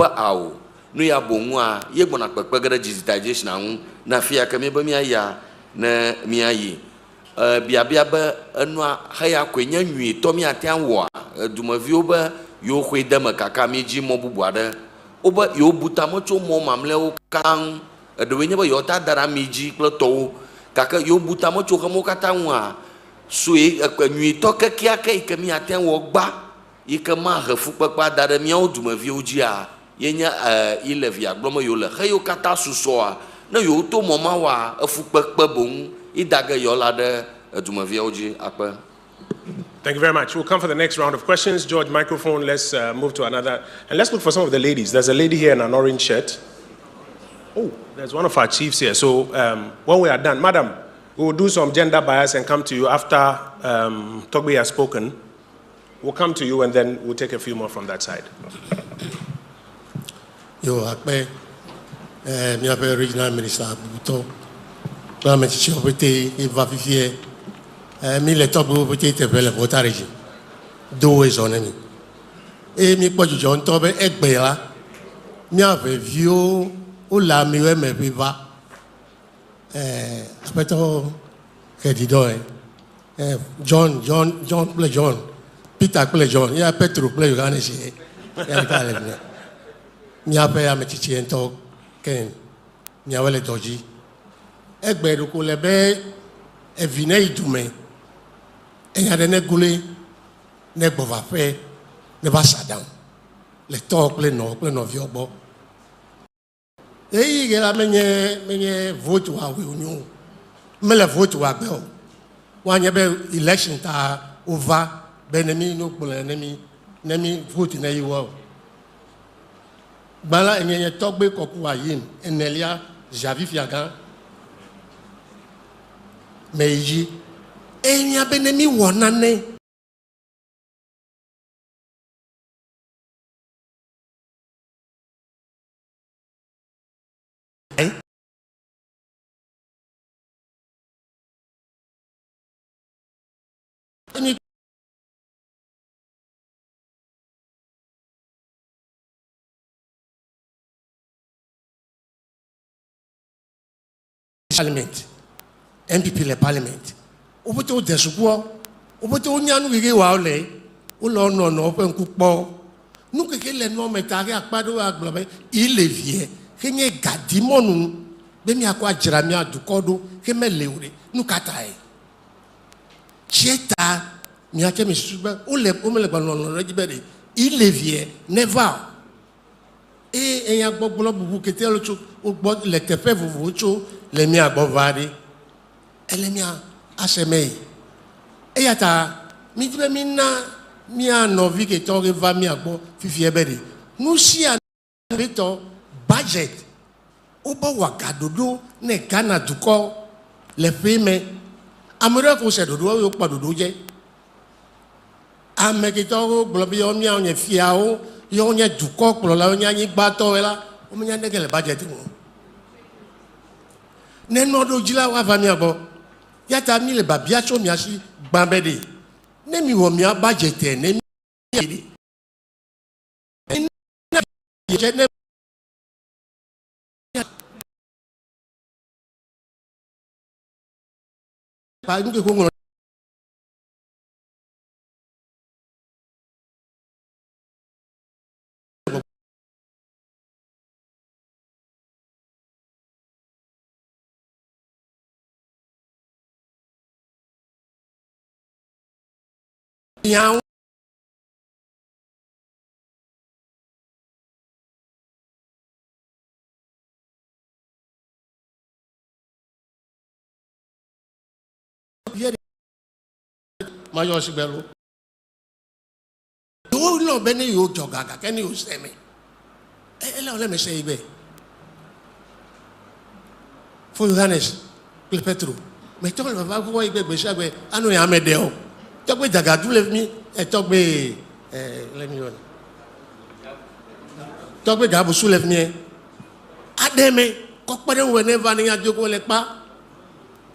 au no ya bonwa ye bona kpekpegere digitization ahụ na fia ka mebe mia ya na mia yi bia ba enua ha ya kwenya nwi to mia tianwo dumavio ba yo hwede makaka meji mobubu ade oba yo buta mocho mo mamle o kan de wenye ba yo ta dara meji kloto kaka yo buta mocho ka mo katanwa sui nwi to kekia ka ikemi tianwo gba ikema refu kpakpa dara mia o dumavio ji a yenya ilevia glomo yo le he yo kata susoa na yo to moma wa afukpekpe bon idaga yo la de dumavia oji akpa. Thank you very much. We'll come for the next round of questions. George, microphone. Let's move to another. And let's look for some of the ladies. There's a lady here in an orange shirt. Oh, there's one of our chiefs here. So when we are done, madam, we will do some gender bias and come to you after Togbe has spoken. We'll come to you and then we'll take a few more from that side. Yo, akpe, mi ape regional minister Buto. Kwa mechichi opete eva fifie. Mi le top opete te pele votariji. Do ezonemi. Mi kwa jujo ntobe ekbe la. Mi ape vio ula miwe me viva. Apeto kedido John play John. Peter play John. Ya Petro play Yohanesi. Ya kale ne. Mi ape amechichi ento ken. Mi awele doji. Egbe ruko lebe evine idume. Enyade ne gule ne gbova fe ne ba sadam. Le talk le no viogbo. Eyi ge la menye vote wa we onyu. Me le vote wa gbe o. Wa nye be election ta over benemi no gbole nemi vote na yiwo. Bala enye togbe koku ayin enelia javi fiagan meiji enya benemi wonane parliament MPP le parliament obote o desupo obote o nyanu gege wa ole o lo no pe nkupo nu keke le no metare apado aglobe ile vie kenye gadimonu be mi akwa jira mi adukodo ke meleure nu kata e cheta mi ake mi suba o mele gba no regibere ile vie never eyan gbogbo bubu kete lo cho o gbo le tefe vuvu cho le mi agbovare elemia asemei eyata mi dibe minna mi anovi ke to va mi agbo fifi ebere nu si an beto budget obo wakadodo ne kana duko le feme amure ko se dodo yo pa dodo je ameke to globi o mi awon fiao yo nya duko plo la nya yin gba to la o mi nya ne le budget mo neno do jila wa va mi agbo yata mi le babia cho mi asi gbambede ne mi wo mi abajete ne mi je ne pa ngi ko ngoro yang mayo sibelo yo lo bene yo jogaga keni o seme ele ole me sei be for Yohannes Petro me to le baba ko igbe gbe sagbe anu ya mede o togbe jagadu le mi togbe let me on togbe gabu su le mi ademe ko pere we never ni ajogo le pa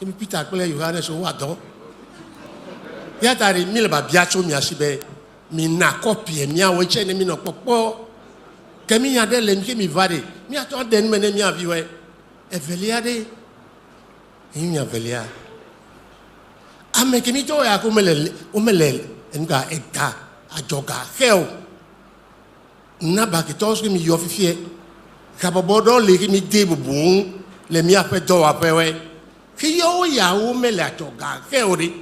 emi Peter pele Yohannes o wa don yatari mi le ba biacho mi asibe mi na copy mi awo che ne mi no popo kemi ya de lem mi vade mi ato den mene mi aviwe evelia de mi avelia ame kemi to ya ko mele nga eta ajoga hell na ba ki tos mi yo fifie ka bodo le ki mi de bubun le mi ape do apewe ki yo ya o mele ajoga hell de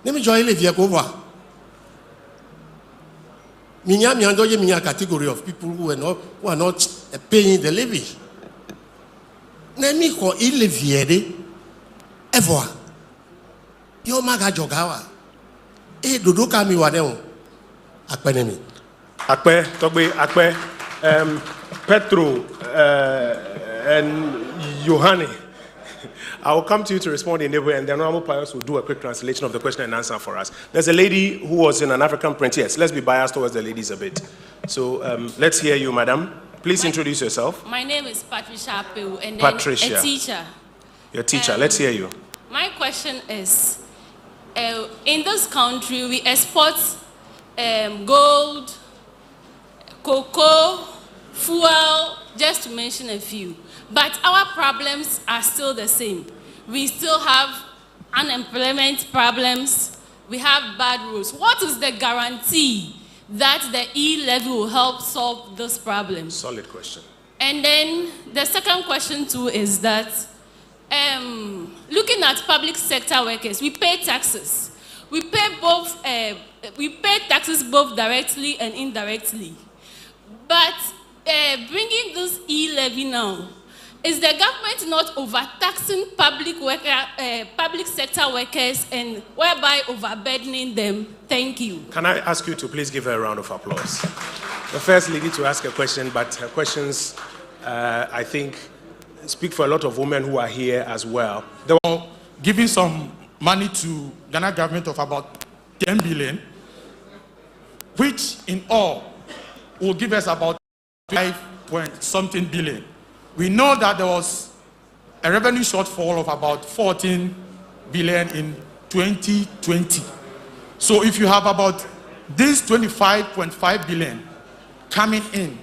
ne mi joy le vie ko wa minya doje minya category of people who are not paying the levy na mi ko ile vie de evo yo maga jogawa dodo ka mi wa de o akpenemi akpe togbe akpe Petro and Yohane, I will come to you to respond in Hebrew, and then normal pious will do a quick translation of the question and answer for us. There's a lady who was in an African print. Yes, let's be biased towards the ladies a bit. So let's hear you, madam. Please introduce yourself. My name is Patricia Peu, and Patricia. A teacher. Your teacher. Let's hear you. My question is, in this country, we export gold, cocoa, fuel, just to mention a few. But our problems are still the same. We still have unemployment problems. We have bad roads. What is the guarantee that the e-levy will help solve this problem? Solid question. And then the second question too is that looking at public sector workers, we pay taxes. We pay taxes both directly and indirectly. But bringing this e-levy now, is the government not overtaxing public sector workers and whereby overburdening them? Thank you. Can I ask you to please give her a round of applause? The first lady to ask a question, but her questions, I think, speak for a lot of women who are here as well. They were giving some money to Ghana government of about 10 billion, which in all will give us about 5-point-something billion. We know that there was a revenue shortfall of about 14 billion in 2020. So if you have about this 25.5 billion coming in,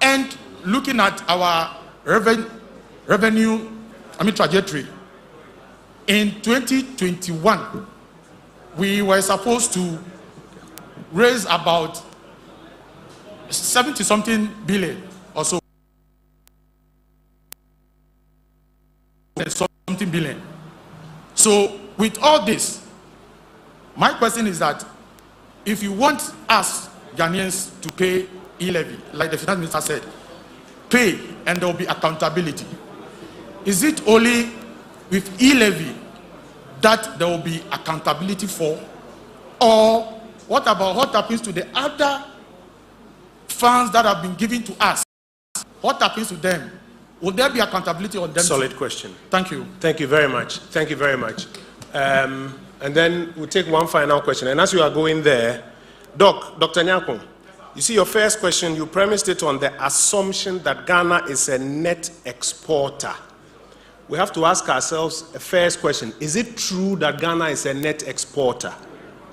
and looking at our revenue trajectory, in 2021, we were supposed to raise about 70-something billion or so. Something billion. So with all this, my question is that if you want us Ghanaians to pay e-levy, like the finance minister said, pay and there will be accountability. Is it only with e-levy that there will be accountability for, or what about what happens to the other funds that have been given to us? What happens to them? Will there be accountability on them? Solid question. Thank you. Thank you very much. Thank you very much. And then we'll take one final question. And as you are going there, Dr. Nyakon, you see your first question, you premised it on the assumption that Ghana is a net exporter. We have to ask ourselves a first question. Is it true that Ghana is a net exporter?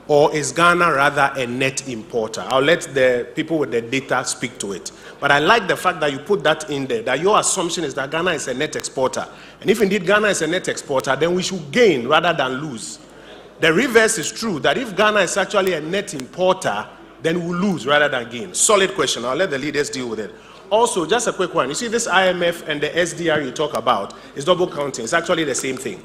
Or is Ghana rather a net importer? I'll let the people with the data speak to it. But I like the fact that you put that in there, that your assumption is that Ghana is a net exporter. And if indeed Ghana is a net exporter, then we should gain rather than lose. The reverse is true, that if Ghana is actually a net importer, then we'll lose rather than gain. Solid question. I'll let the leaders deal with it. Also, just a quick one. You see, this IMF and the SDR you talk about is double counting. It's actually the same thing.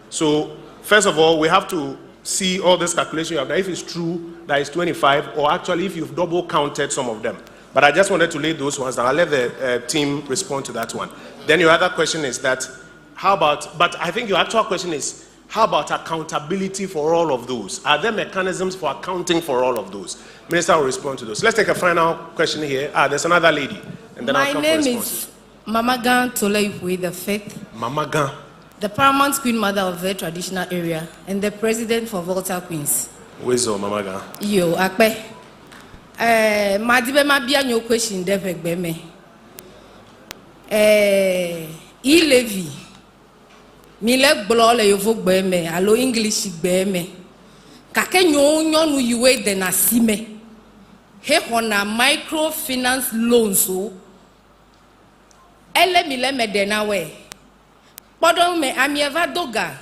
So, first of all, we have to see all this calculation you have done, if it's true that it's 25, or actually if you've double counted some of them. But I just wanted to lay those ones down. I'll let the team respond to that one. Then your other question is that, how about, but I think your actual question is, how about accountability for all of those? Are there mechanisms for accounting for all of those? Minister will respond to those. Let's take a final question here. There's another lady. And then I'll come for responses. My name is Mama Gan Toleifwe the Fifth. Mama Gan. The paramount queen mother of the traditional area and the president for Volta Queens. Where's Mama Gan? Yo, akpe. Madibe mabia no question devek beme. E-levy. Mile blole yo vok beme. Alo English beme. Kake nyo nu yuwe de nasime. he hona microfinance loans so ele mi le me dena we podon me amieva doga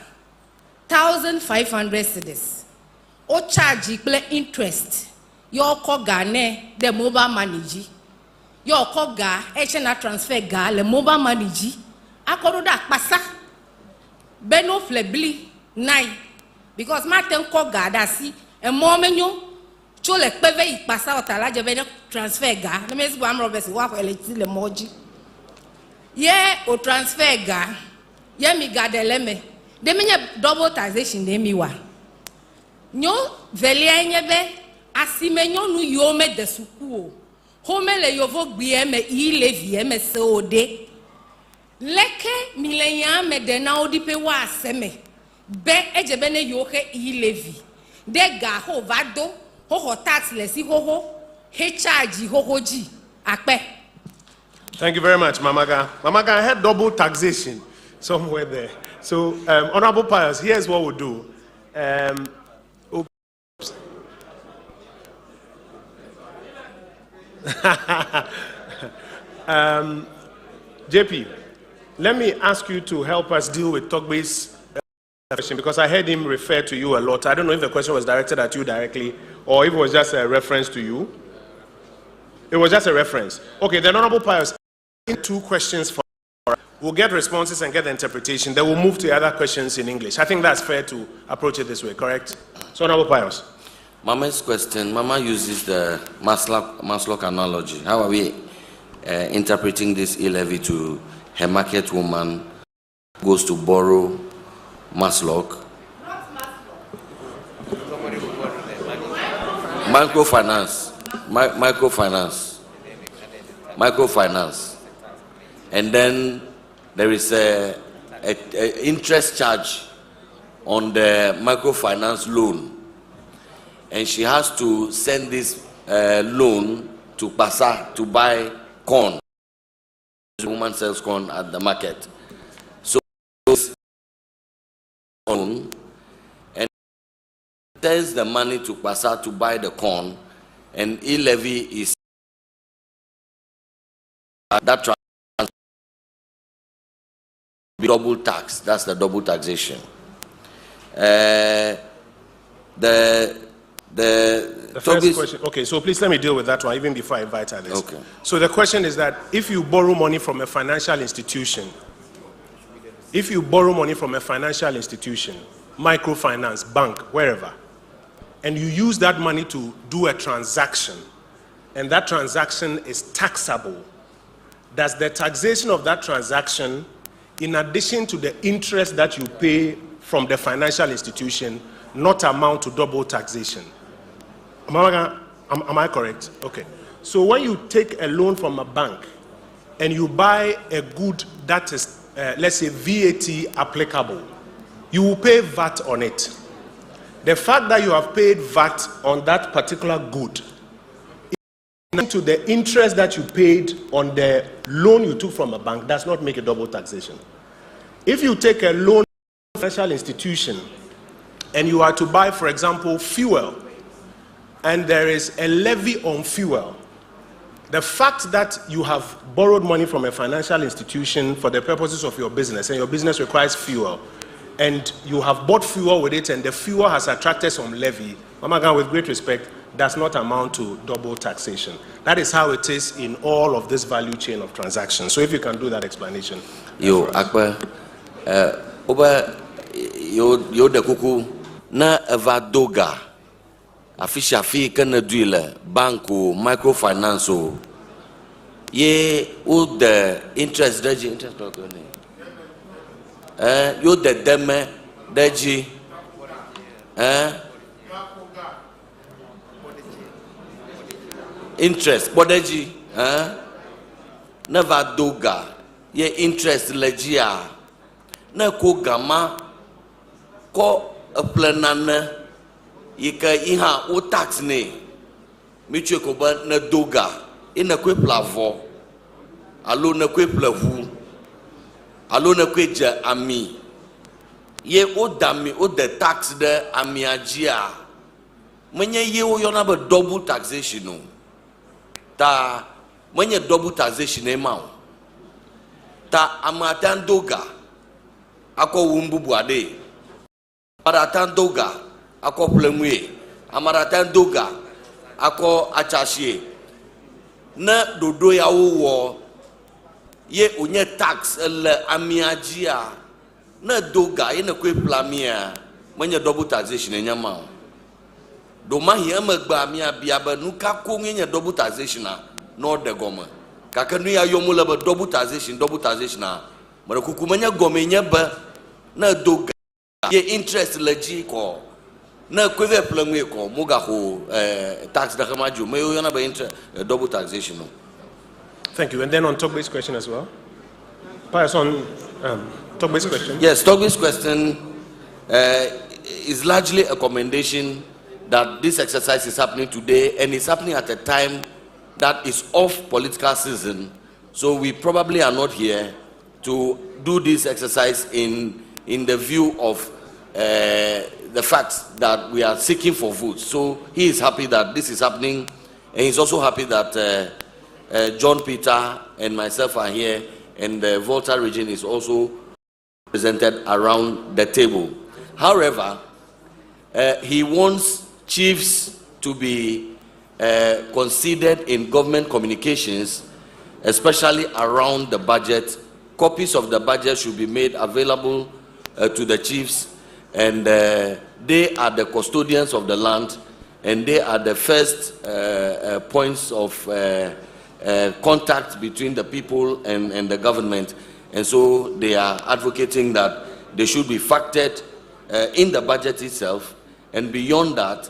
1,500 cedis o charge ple interest yo ko gane the mobile money yo ko ga na transfer ga le mobile money akodo da pasa beno flebli nine because Martin ko ga da si e mo menyo cho le peve ipasa otala je beno transfer ga na mezi am Robert wa ko eleti le moji ye o transfer ga ye mi ga de leme de menye double taxation de mi wa nyo velia nyebe asimenyo nu yo me de suku o me le yovo gbe me ilevie me se ode leke milenya me de na odi pe wa aseme be ejebe ne yo he ilevi de ga ho vado ho tax le si ho he charge ho ji ape. Thank you very much, Mamaga. Mamaga, I had double taxation somewhere there. So, Honorable Pius, here's what we'll do. JP, let me ask you to help us deal with Togbe's question because I heard him refer to you a lot. I don't know if the question was directed at you directly or if it was just a reference to you. It was just a reference. Okay, the Honorable Pius, two questions for us. We'll get responses and get the interpretation. Then we'll move to other questions in English. I think that's fair to approach it this way, correct? So, Honorable Pius. Mama's question, Mama uses the Maslow analogy. How are we interpreting this e-levy to a market woman goes to borrow Maslow? Microfinance. And then there is a interest charge on the microfinance loan. And she has to send this loan to Pasa to buy corn. The woman sells corn at the market. So, and sends the money to Pasa to buy the corn, and e-levy is that double tax. That's the double taxation. The first question, okay, so please let me deal with that one even before I invite others. Okay. So the question is that if you borrow money from a financial institution, microfinance, bank, wherever, and you use that money to do a transaction, and that transaction is taxable, does the taxation of that transaction, in addition to the interest that you pay from the financial institution, not amount to double taxation? Am I correct? Okay. So when you take a loan from a bank and you buy a good that is, let's say, VAT applicable, you will pay VAT on it. The fact that you have paid VAT on that particular good, to the interest that you paid on the loan you took from a bank, does not make a double taxation. If you take a loan from a financial institution and you are to buy, for example, fuel, and there is a levy on fuel, the fact that you have borrowed money from a financial institution for the purposes of your business, and your business requires fuel, and you have bought fuel with it, and the fuel has attracted some levy, Mamagan, with great respect, does not amount to double taxation. That is how it is in all of this value chain of transactions. So if you can do that explanation. Yo, Akbar, yo de kuku na evadoga. Afishafi kana duile banko microfinance ye o the interest deji interest yo the deme deji interest bodeji never doga ye interest legia na ko gama ko planana yika iha o tax ne michwe ko ba na doga ina kwe plavo alo na kwe plavu alo na kwe ja ami ye o dami o the tax de ami ajia menye ye o yona ba double taxation no ta mwenye double taxation emao ta amatan doga ako wumbubu ade amaratan doga ako plemwe amaratan doga ako achashie na dodo ya wo ye onye tax le amiajia na doga ye na kwe plamia mwenye double taxation enyama do mahi amagba amia biaba nuka ko nye double taxation na no de goma kaka nu ya yomu le double taxation na mara kukumanya goma nya ba na doga ye interest leji ko na kweve plamwe ko muga ho tax da kamaju me yo na ba interest double taxation no. Thank you. And then on Togbe's question as well. Pass on Togbe's question. Yes, Togbe's question is largely a commendation that this exercise is happening today, and it's happening at a time that is off political season. So we probably are not here to do this exercise in the view of the fact that we are seeking for votes. So he is happy that this is happening, and he's also happy that John Peter and myself are here, and the Volta region is also presented around the table. However, he wants chiefs to be considered in government communications, especially around the budget. Copies of the budget should be made available to the chiefs, and they are the custodians of the land, and they are the first points of contact between the people and the government. And so they are advocating that they should be factored in the budget itself, and beyond that,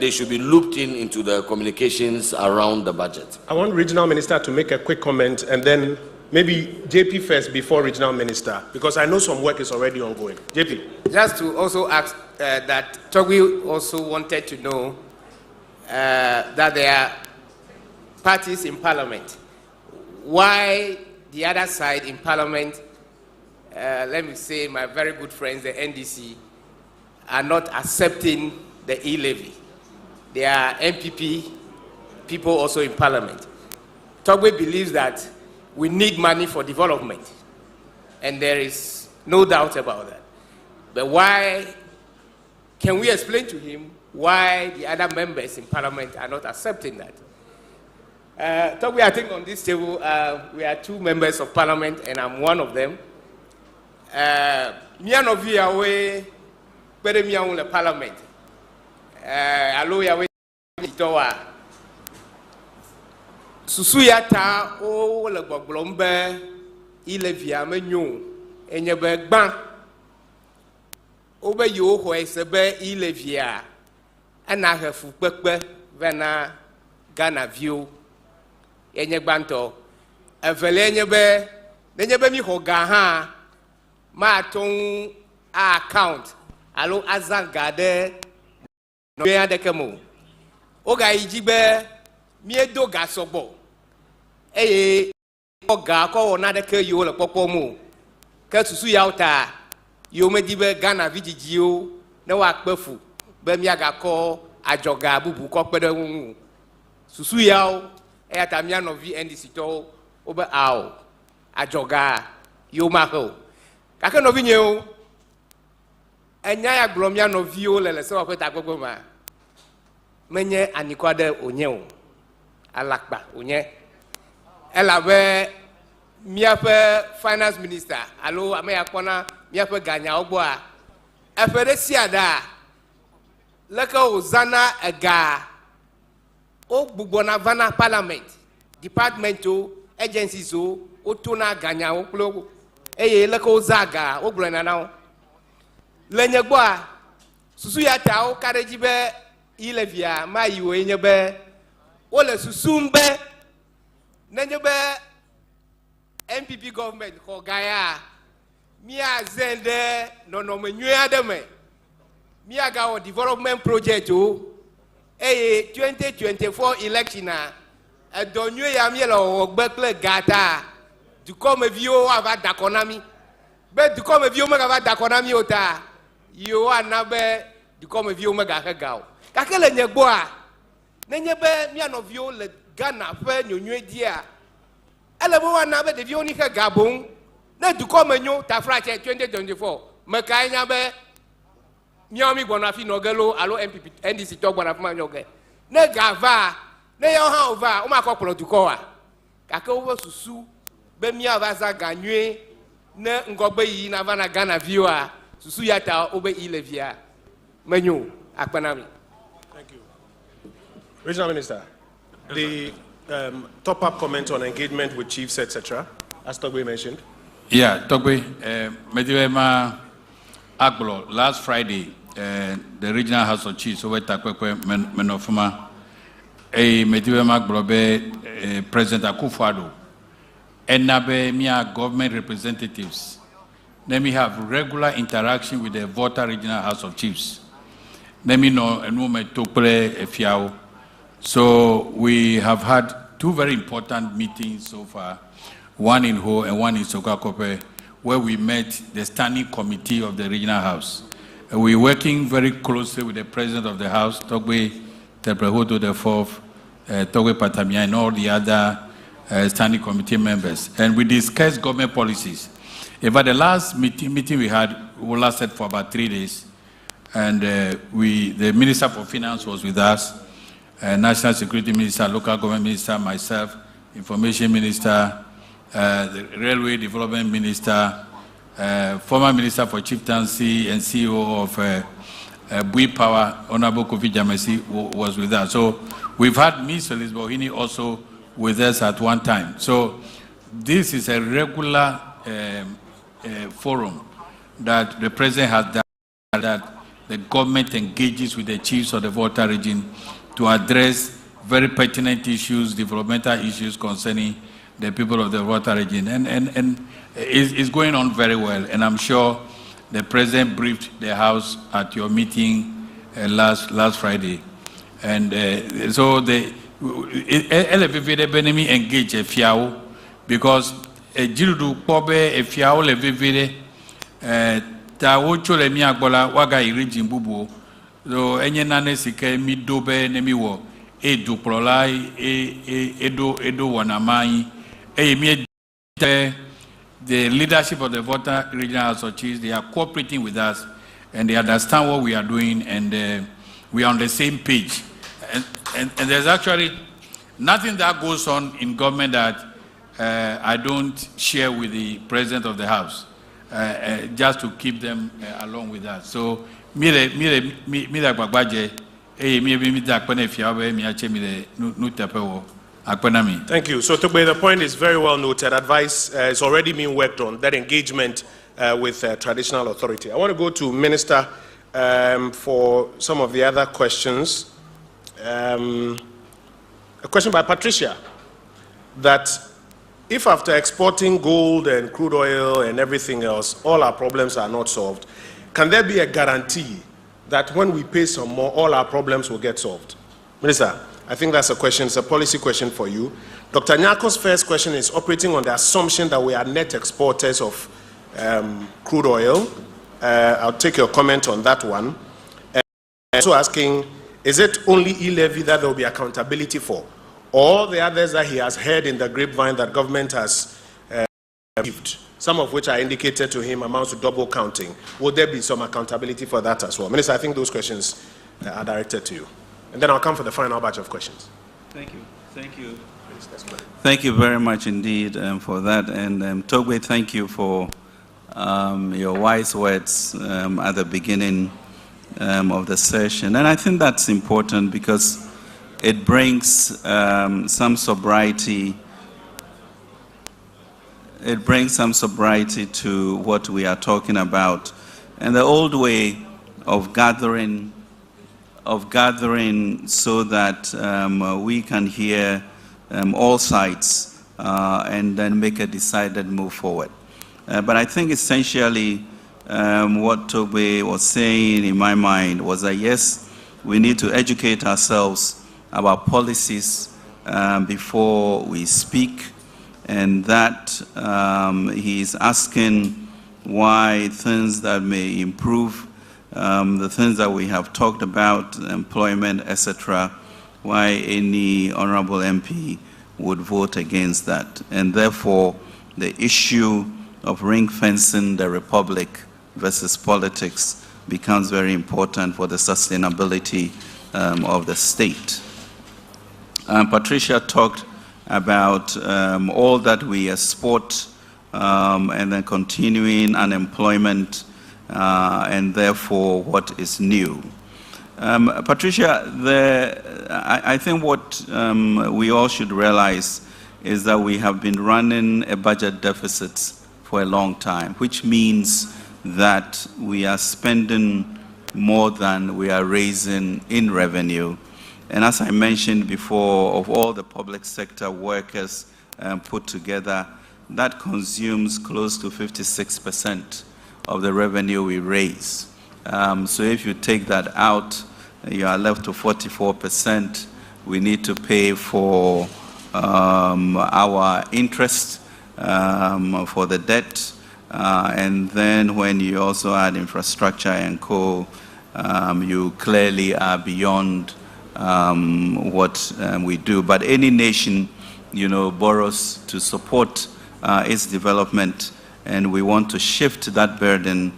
they should be looped into the communications around the budget. I want Regional Minister to make a quick comment, and then maybe JP first before Regional Minister, because I know some work is already ongoing. JP. Just to also ask that Togbe also wanted to know that there are parties in Parliament. Why the other side in Parliament, let me say my very good friends, the NDC, are not accepting the e-levy. There are MPP people also in Parliament. Togbe believes that we need money for development, and there is no doubt about that. But why, can we explain to him why the other members in Parliament are not accepting that? Togbe, I think on this table, we are 2 members of Parliament, and I'm one of them. Me and of you are way, better me on the Parliament. Allo ya we itowa. Susu ya ta o le gbogbombe ile via menyo enye be gban. Obe yo ho esebe ile via ana hefu pepe vena Ghana view enye gbanto evele enye be mi ho ga ha ma ton account allo azangade no ya de kemo oga ijibe mi edo ga sogbo eye oga ko na de ke yo le popo mu ke susu ya uta yo medibe Ghana vigigio na wa pefu be mi aga ko ajoga bubu ko pede wu susu ya o e ta mi no VNDC to obe ao ajoga yo ma ho ka ke no vi nye o enya ya glomia no vio lele se wa kweta gbogbo ma menye anikwade onye o alakpa onye elabe miape finance minister alo ameya kona miape ganya ogbo a efere siada leka ozana ega o gbugbo na vana parliament department o agencies o otona ganya o klo eye leka ozaga o gbro na na lenye gbo a susu ya ta o karejibe ile via ma yiwo enyebe o le susumbe nenyebe MPP government ko gaya mi azende no menwe ademe mi aga o development project o 2024 election a edonwe ya mi lo ogbekle gata du comme vio ava dakonami be du comme vio me ava dakonami ota yo anabe du comme vio me ga gao kakele nyegbo a nenyebe mi anovio le Ghana ƒe nyonyoe dia ele be wana be ɖeviwo ni xe Gabon ne dukɔ me nyo tafrache 2024 me kae nya be míawo mi gbɔna afi nɔ ge lo alo NDC tɔ gbɔna afi ma nyɔ ge ne ga va ne yawo hã wova womakɔ kplɔ dukɔ wa gake woƒe susu be míava za ga nyuie ne ŋgɔgbe yi na va na Ghana viwoa susu ya ta wobe ilevia menyo akpena mi. Thank you. Regional Minister, the top-up comment on engagement with chiefs, etc., as Togbe mentioned. Yeah, Togbe, Mediwema Aglo, last Friday, the Regional House of Chiefs over Takwekwe Menofuma, Mediwema Aglo, President Akufo-Addo, and Nabe Mia government representatives. Then we have regular interaction with the Volta Regional House of Chiefs. Let me know a moment to play a fiao. So we have had two very important meetings so far, one in Ho and one in Sokakope, where we met the standing committee of the regional house. We're working very closely with the president of the house, Togbe Teprehoto the Fourth, Togbe Patamia, and all the other standing committee members. And we discussed government policies. About the last meeting we had, we lasted for about 3 days. And the Minister for Finance was with us, National Security Minister, Local Government Minister, myself, Information Minister, the Railway Development Minister, former Minister for Chieftaincy and CEO of Bui Power, Honorable Kofi Jamesi, was with us. So we've had Ms. Elizabeth Bohini also with us at one time. So this is a regular forum that the President has done, that the government engages with the chiefs of the Volta region to address very pertinent issues, developmental issues concerning the people of the Volta region. And it's going on very well. And I'm sure the President briefed the House at your meeting last Friday. And so the LFVD engage a fiao because a jirudu pobe a fiao levivide ta wocho le mi agbola waga iriji mbubu so enye nane sike mi dobe ne mi wo edu prola edo wanamai mi the leadership of the Volta Regional House of Chiefs, they are cooperating with us and they understand what we are doing, and we are on the same page. And there's actually nothing that goes on in government that I don't share with the President of the House, just to keep them along with us. So, thank you. So, Togbe, the point is very well noted. Advice is already being worked on, that engagement with traditional authority. I want to go to Minister for some of the other questions. A question by Patricia, that if after exporting gold and crude oil and everything else, all our problems are not solved, can there be a guarantee that when we pay some more, all our problems will get solved? Minister, I think that's a question, it's a policy question for you. Dr. Nyako's first question is operating on the assumption that we are net exporters of crude oil. I'll take your comment on that one. And also asking, is it only e-levy that there will be accountability for? All the others that he has heard in the grapevine that government has achieved, some of which I indicated to him amounts to double counting. Will there be some accountability for that as well? Minister, I think those questions are directed to you. And then I'll come for the final batch of questions. Thank you. Thank you. Thank you very much indeed for that. And Togbe, thank you for your wise words at the beginning of the session. And I think that's important because it brings some sobriety. It brings some sobriety to what we are talking about. And the old way of gathering so that we can hear all sides and then make a decided move forward. But I think essentially what Togbe was saying in my mind was that yes, we need to educate ourselves about policies before we speak, and that he's asking why things that may improve, the things that we have talked about, employment, etc., why any honorable MP would vote against that. And therefore, the issue of ring fencing the republic versus politics becomes very important for the sustainability of the state. Patricia talked about all that we export and then continuing unemployment and therefore what is new. Patricia, I think what we all should realize is that we have been running a budget deficit for a long time, which means that we are spending more than we are raising in revenue. And as I mentioned before, of all the public sector workers put together, that consumes close to 56% of the revenue we raise. So if you take that out, you are left to 44%. We need to pay for our interest for the debt. And then when you also add infrastructure and co, you clearly are beyond what we do. But any nation, borrows to support its development, and we want to shift that burden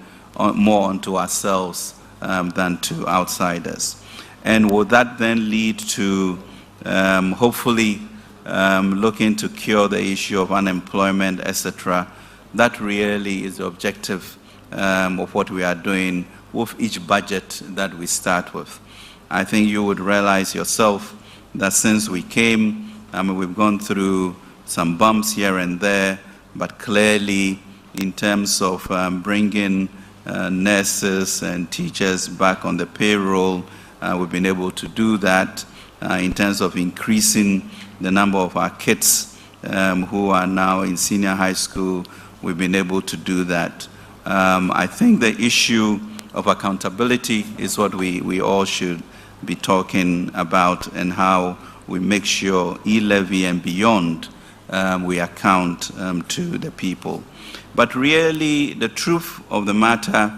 more onto ourselves than to outsiders. And will that then lead to hopefully looking to cure the issue of unemployment, etc.? That really is the objective of what we are doing with each budget that we start with. I think you would realize yourself that since we came, we've gone through some bumps here and there, but clearly in terms of bringing nurses and teachers back on the payroll, we've been able to do that. In terms of increasing the number of our kids who are now in senior high school, we've been able to do that. I think the issue of accountability is what we all should be talking about, and how we make sure e-levy and beyond we account to the people. But really, the truth of the matter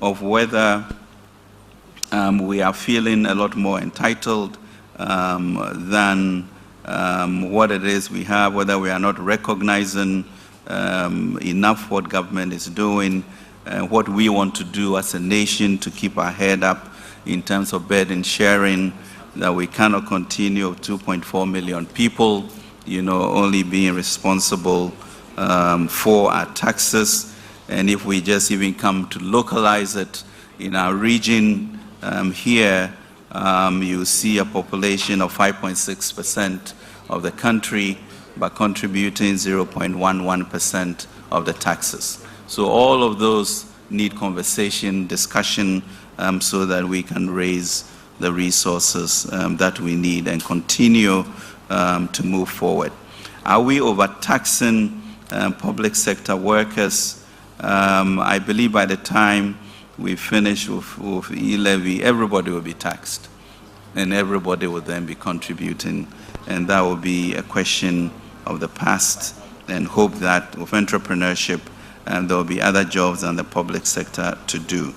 of whether we are feeling a lot more entitled than what it is we have, whether we are not recognizing enough what government is doing, what we want to do as a nation to keep our head up in terms of burden sharing, that we cannot continue with 2.4 million people, only being responsible for our taxes. And if we just even come to localize it in our region here, you see a population of 5.6% of the country, but contributing 0.11% of the taxes. So all of those need conversation, discussion, so that we can raise the resources that we need and continue to move forward. Are we overtaxing public sector workers? I believe by the time we finish with e-levy, everybody will be taxed, and everybody will then be contributing, and that will be a question of the past, and hope that with entrepreneurship there will be other jobs than the public sector to do.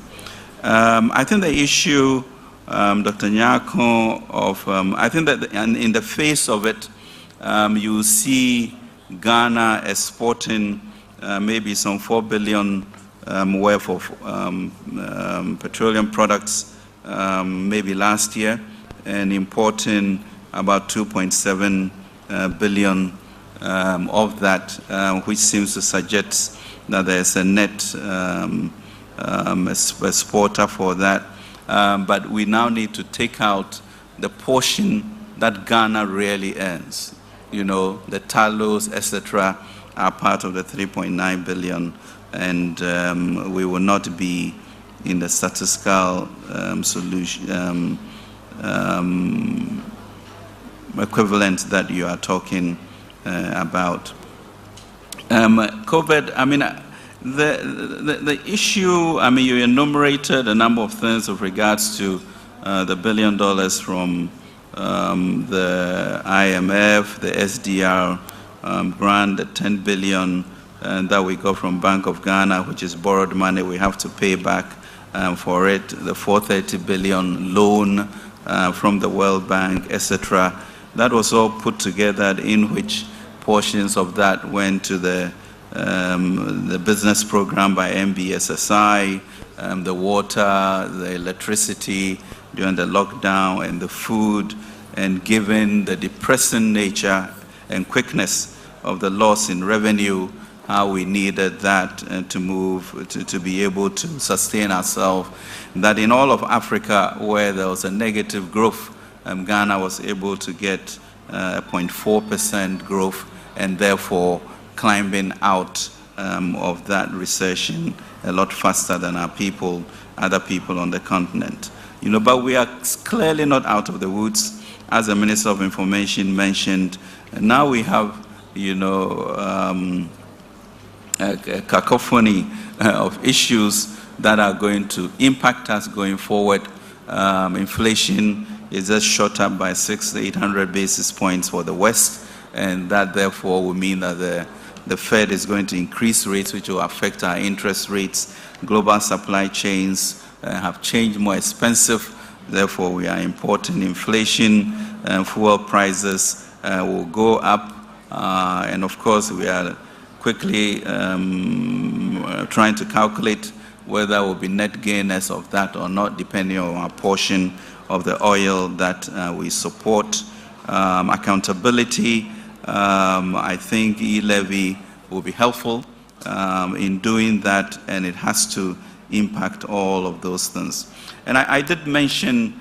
I think the issue, Dr. Nyako, of I think that in the face of it, you see Ghana exporting maybe some 4 billion worth of petroleum products maybe last year, and importing about 2.7 billion of that, which seems to suggest that there's a net exporter for that. But we now need to take out the portion that Ghana really earns. The tallows, etc., are part of the 3.9 billion, and we will not be in the statistical solution equivalent that you are talking about. COVID, the issue, you enumerated a number of things with regards to the $1 billion from the IMF, the SDR grant, the 10 billion that we got from Bank of Ghana, which is borrowed money we have to pay back for it, the 430 billion loan from the World Bank, etc. That was all put together, in which portions of that went to the business program by MBSSI, the water, the electricity during the lockdown, and the food. And given the depressing nature and quickness of the loss in revenue, how we needed that to move, to be able to sustain ourselves, that in all of Africa where there was a negative growth, Ghana was able to get 0.4% growth, and therefore climbing out of that recession a lot faster than other people on the continent. But we are clearly not out of the woods. As the Minister of Information mentioned, now we have, a cacophony of issues that are going to impact us going forward. Inflation is just shot up by 600 to 800 basis points for the West, and that therefore will mean that the Fed is going to increase rates, which will affect our interest rates. Global supply chains have changed, more expensive. Therefore, we are importing inflation, fuel prices will go up, and of course, we are quickly trying to calculate whether we'll be net gainers of that or not, depending on our portion of the oil that we support. Accountability, I think e-levy will be helpful in doing that, and it has to impact all of those things. And I did mention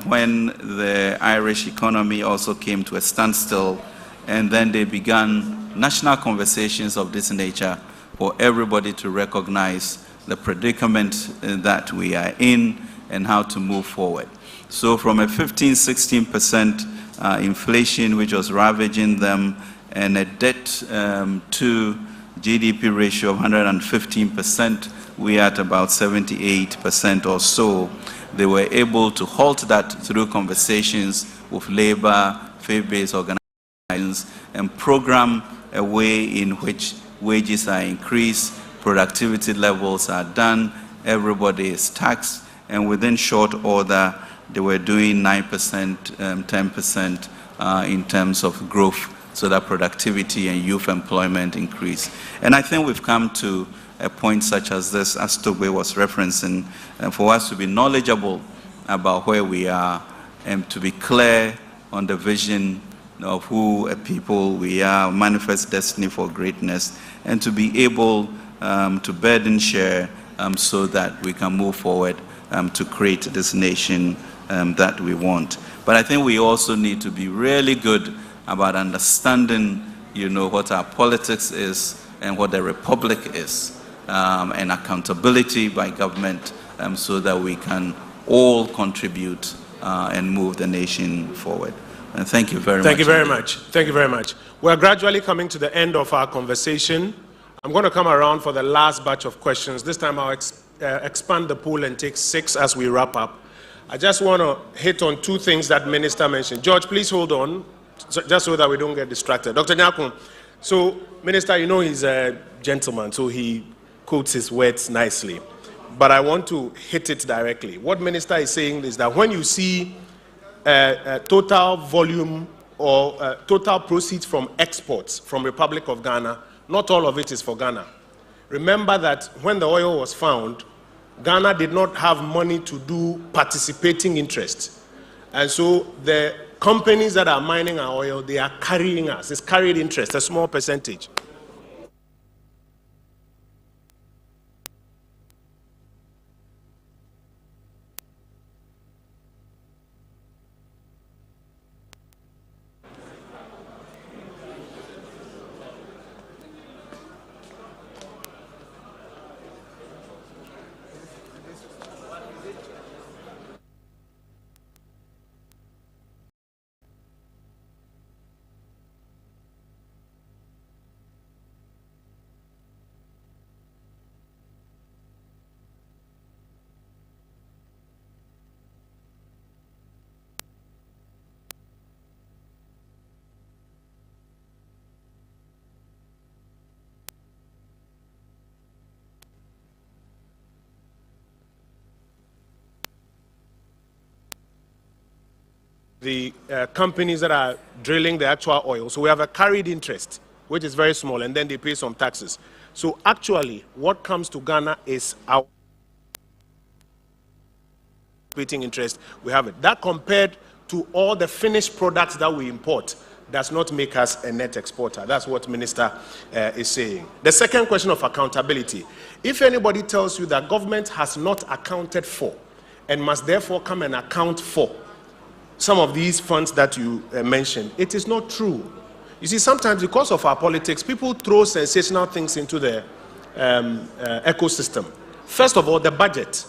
when the Irish economy also came to a standstill, and then they began national conversations of this nature for everybody to recognize the predicament that we are in and how to move forward. So from a 15–16% inflation, which was ravaging them, and a debt to GDP ratio of 115%, we are at about 78% or so. They were able to halt that through conversations with labor, faith-based organizations, and program a way in which wages are increased, productivity levels are done, everybody is taxed, and within short order, they were doing 9%, 10% in terms of growth, so that productivity and youth employment increase. And I think we've come to a point such as this, as Togbe was referencing, for us to be knowledgeable about where we are and to be clear on the vision of who a people we are, manifest destiny for greatness, and to be able to burden share so that we can move forward to create this nation that we want. But I think we also need to be really good about understanding, what our politics is and what the republic is, and accountability by government, so that we can all contribute and move the nation forward. And thank you very much. Thank you very much. Thank you very much. We're gradually coming to the end of our conversation. I'm going to come around for the last batch of questions. This time I'll expand the pool and take 6 as we wrap up. I just want to hit on 2 things that Minister mentioned. George, please hold on, just so that we don't get distracted. Dr. Nyakun, so Minister, he's a gentleman, so he quotes his words nicely. But I want to hit it directly. What Minister is saying is that when you see total volume or total proceeds from exports from Republic of Ghana, not all of it is for Ghana. Remember that when the oil was found, Ghana did not have money to do participating interest. And so the companies that are mining our oil, they are carrying us. It's carried interest, a small percentage. the companies that are drilling the actual oil. So we have a carried interest, which is very small, and then they pay some taxes. So actually, what comes to Ghana is our operating interest. We have it. That compared to all the finished products that we import does not make us a net exporter. That's what Minister is saying. The second question of accountability. If anybody tells you that government has not accounted for and must therefore come and account for some of these funds that you mentioned, it is not true. You see, sometimes because of our politics, people throw sensational things into the ecosystem. First of all, the budget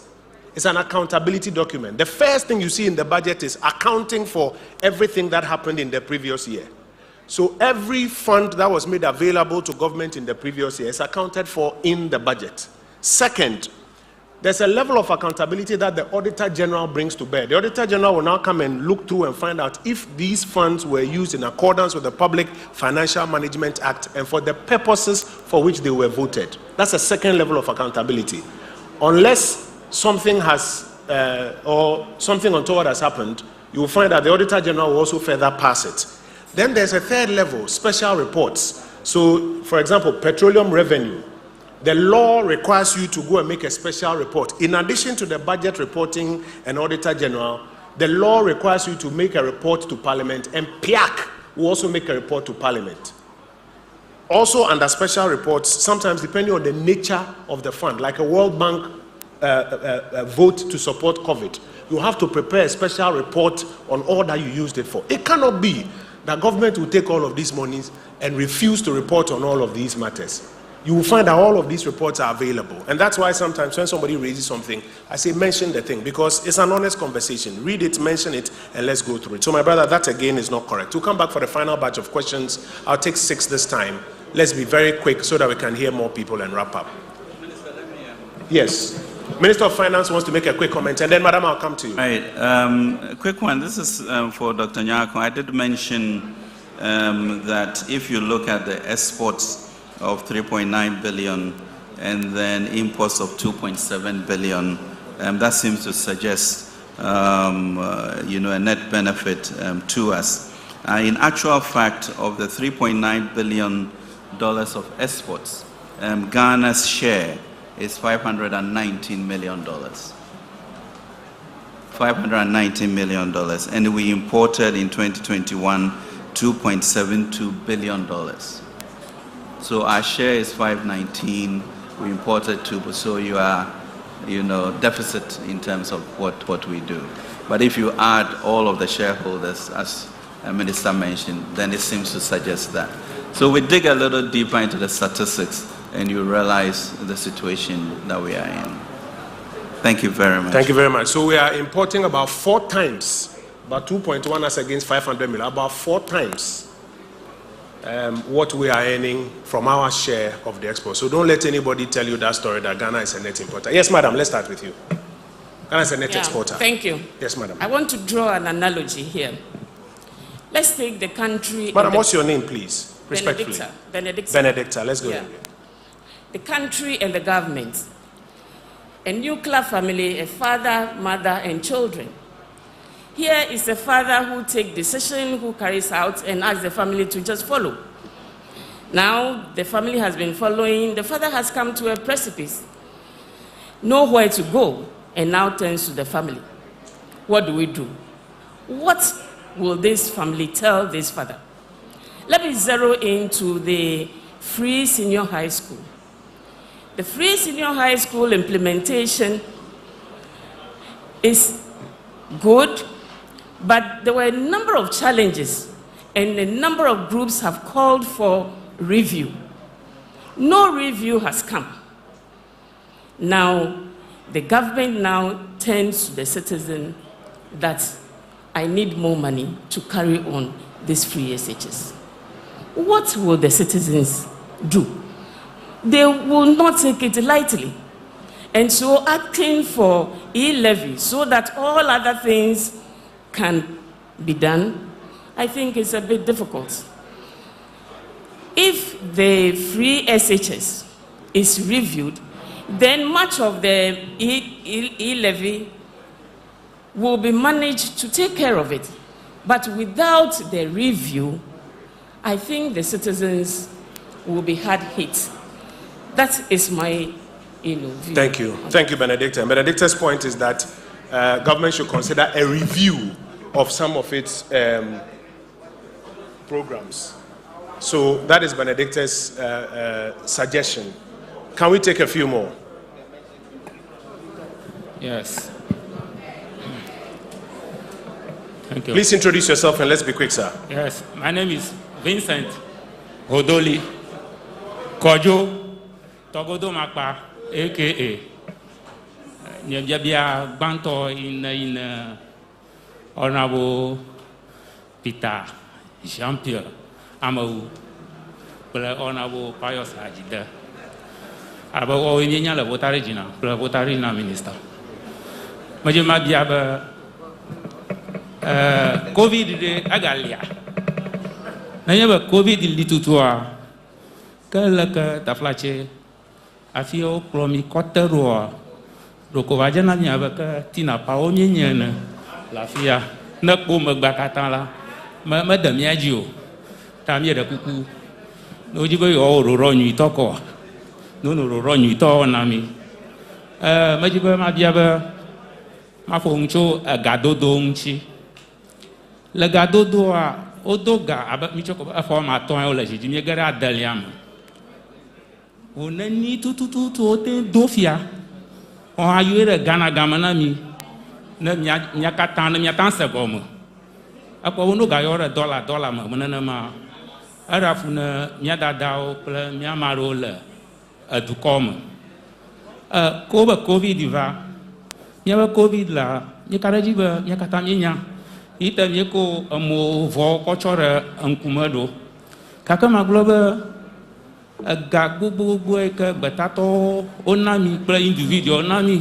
is an accountability document. The first thing you see in the budget is accounting for everything that happened in the previous year. So every fund that was made available to government in the previous year is accounted for in the budget. Second, there's a level of accountability that the Auditor General brings to bear. The Auditor General will now come and look through and find out if these funds were used in accordance with the Public Financial Management Act and for the purposes for which they were voted. That's a second level of accountability. Unless something has, or something untoward has happened, you will find that the Auditor General will also further pass it. Then there's a third level, special reports. So, for example, petroleum revenue. The law requires you to go and make a special report. In addition to the budget reporting and Auditor General, the law requires you to make a report to Parliament, and PIAC will also make a report to Parliament. Also under special reports, sometimes depending on the nature of the fund, like a World Bank vote to support COVID, you have to prepare a special report on all that you used it for. It cannot be that government will take all of these monies and refuse to report on all of these matters. You will find that all of these reports are available. And that's why sometimes when somebody raises something, I say mention the thing, because it's an honest conversation. Read it, mention it, and let's go through it. So my brother, that again is not correct. We'll come back for the final batch of questions. I'll take 6 this time. Let's be very quick so that we can hear more people and wrap up. Minister, yes. Minister of Finance wants to make a quick comment, and then Madam, I'll come to you. Right. A quick one. This is for Dr. Nyako. I did mention that if you look at the exports of 3.9 billion and then imports of 2.7 billion, that seems to suggest a net benefit to us. In actual fact, of the $3.9 billion of exports, Ghana's share is $519 million. $519 million, and we imported in 2021 $2.72 billion. So our share is 519. We imported 2, so you are, deficit in terms of what we do. But if you add all of the shareholders, as a minister mentioned, then it seems to suggest that. So we dig a little deeper into the statistics, and you realize the situation that we are in. Thank you very much. Thank you very much. So we are importing about 4 times, about 2.1 as against 500 million, about 4 times what we are earning from our share of the export. So don't let anybody tell you that story that Ghana is a net importer. Yes, madam, let's start with you. Ghana is a net exporter. Thank you. Yes, madam. I want to draw an analogy here. Let's take the country... Madam, what's your name, please? Respectfully. Benedicta. Benedicta, let's go. Yeah. The country and the government. A nuclear family, a father, mother, and children. Here is a father who takes decision, who carries out, and asks the family to just follow. Now, the family has been following. The father has come to a precipice, nowhere to go, and now turns to the family. What do we do? What will this family tell this father? Let me zero into the free senior high school. The free senior high school implementation is good, but there were a number of challenges, and a number of groups have called for review. No review has come. Now, the government now turns to the citizen that I need more money to carry on these free SHS. What will the citizens do? They will not take it lightly. And so acting for e-levy so that all other things can be done, I think is a bit difficult. If the free SHS is reviewed, then much of the e-levy will be managed to take care of it. But without the review, I think the citizens will be hard hit. That is my view. Thank you. Thank you, Benedicta. And Benedicta's point is that government should consider a review of some of its programs. So that is Benedicta's suggestion. Can we take a few more? Yes. Thank you. Please introduce yourself and let's be quick, sir. Yes, my name is Vincent Hodoli Kojo Togodo Makpa, aka Nyabia Banto in Honorable Peter Jean-Pierre Amau, Honorable Pius Ajida. About all in the Votarina Minister. Majima Biaba COVID de Agalia. Nayaba COVID litutua. Kalaka taflache. Afio Clomi Cotteroa. Rokovajana Yabaka Tina Paonian. Lafia. Nakuma Bakatala. Madame Yagio. Tamia de Cuckoo. No Jibo or Rony Toko. No, Rony to Nami. Majiba Mabiaba Mafoncho a gado donchi. Le gado doa Odoga about Michoko a form at Toyology, Jimmy Deliam. Unani to Dofia. Or are you a Ghana Gamanami? Nyakatan, Yatansa Gomo. Apono Gayora dollar, Manama. Arafuna Nyada Dao, Myamarola. Du come. COVID diva. Nyaba COVID la. Nyakarajiba, Nyakataminya. Ita nyeko mo vo kochora ankumado. Kakama globa gagubu bueka batato onami play individual onami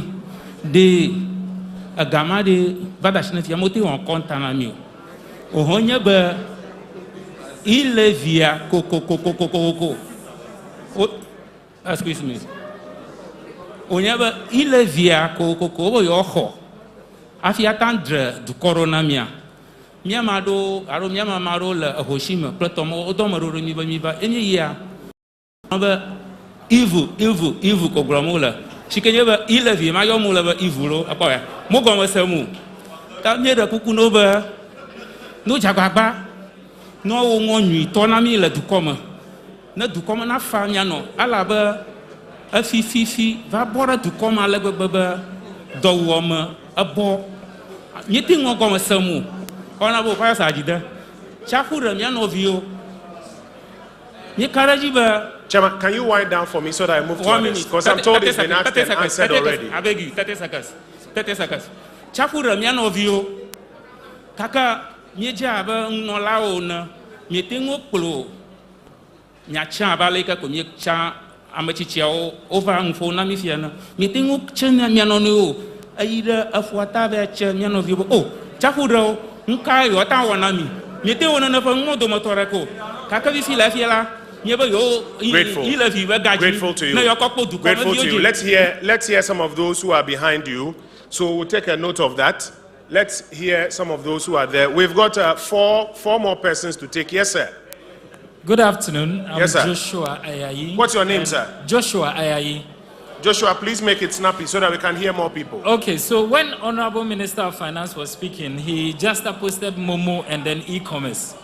de agamade vadashinati yamoti on kontanami. Ohonya ba ilevia koko. Excuse me. Onyaba ilevia koko yoho. Afia tendre du coronamia. Miamado, aro miama maro la Hoshima, Platomo, Odomaro Miba, any year. Evil Cogramola. She can never ilevia, my omula evil, a boy. Mogoma Samu. That made a cucunova. No Jagaba. No one, Tonami la Ducoma. Not Ducoma, not Famiano. Alaba. A fifi, Vabora to come a lego baba, dog warmer, a ball. Meeting or go Samu. Honorable Pius Ajida. Chapura Mianovio. Nikarajiba. Chairman, can you wind down for me so that I move to 1 minute? Because I'm told it's been asked and answered already. I beg you, 30 seconds. Chapura Mianovio. Kaka Miejaba Nolaona. Meeting or Polo. Nyacha Baleka Kumyacha. Amachichao over Unfonamifiana. Meeting China Mianono. Aida of whatever Mianovio. Oh, Chapuro. Nkai watawanami. Mete wona na fango do motorako. Kaka vi fila fiela. Nyeba yo Grateful to you. Grateful to you. Let's hear some of those who are behind you. So we'll take a note of that. Let's hear some of those who are there. We've got four more persons to take. Yes, sir. Good afternoon. I'm yes, sir. Joshua Ayayi. What's your name, sir? Joshua Ayayi. Joshua, please make it snappy so that we can hear more people. Okay, so when Honorable Minister of Finance was speaking, he just posted Momo and then e-commerce.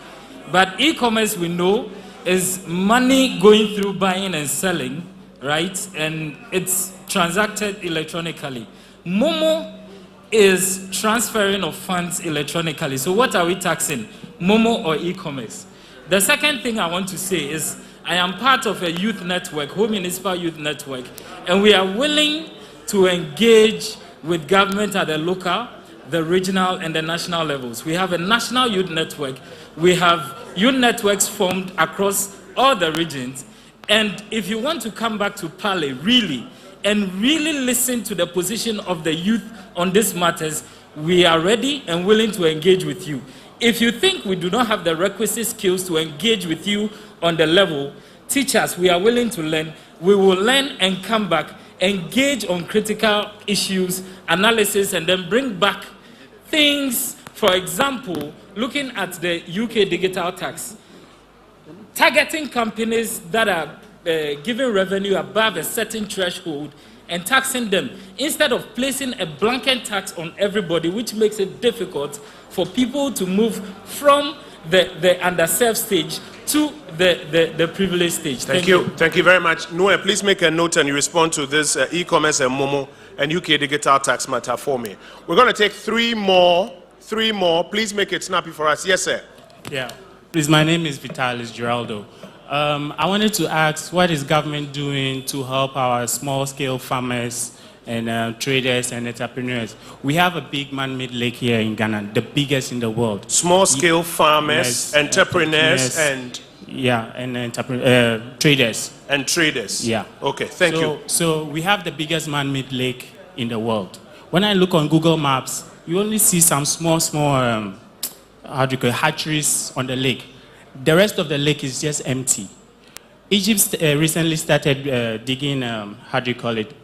But e-commerce, we know, is money going through buying and selling, right? And it's transacted electronically. Momo is transferring of funds electronically. So what are we taxing? Momo or e-commerce? The second thing I want to say is I am part of a youth network, Home Municipal Youth Network, and we are willing to engage with government at the local, the regional, and the national levels. We have a national youth network. We have youth networks formed across all the regions. And if you want to come back to Pale, really listen to the position of the youth on these matters, we are ready and willing to engage with you. If you think we do not have the requisite skills to engage with you on the level, teach us. We are willing to learn. We will learn and come back, engage on critical issues, analysis, and then bring back things For example, looking at the UK digital tax, targeting companies that are giving revenue above a certain threshold and taxing them instead of placing a blanket tax on everybody, which makes it difficult for people to move from the underserved stage to the privileged stage. Thank you. Thank you very much. Noah, please make a note and you respond to this e-commerce and Momo and UK digital tax matter for me. We're going to take three more. Please make it snappy for us. Yes, sir. Yeah. Please, my name is Vitalis Geraldo. I wanted to ask, what is government doing to help our small-scale farmers and traders and entrepreneurs? We have a big man-made lake here in Ghana, the biggest in the world. Small-scale farmers, Yes, entrepreneurs, and... Yeah, and traders. And traders. Yeah. Okay, thank you. So we have the biggest man-made lake in the world. When I look on Google Maps, you only see some small, hatcheries on the lake. The rest of the lake is just empty. Egypt recently started digging,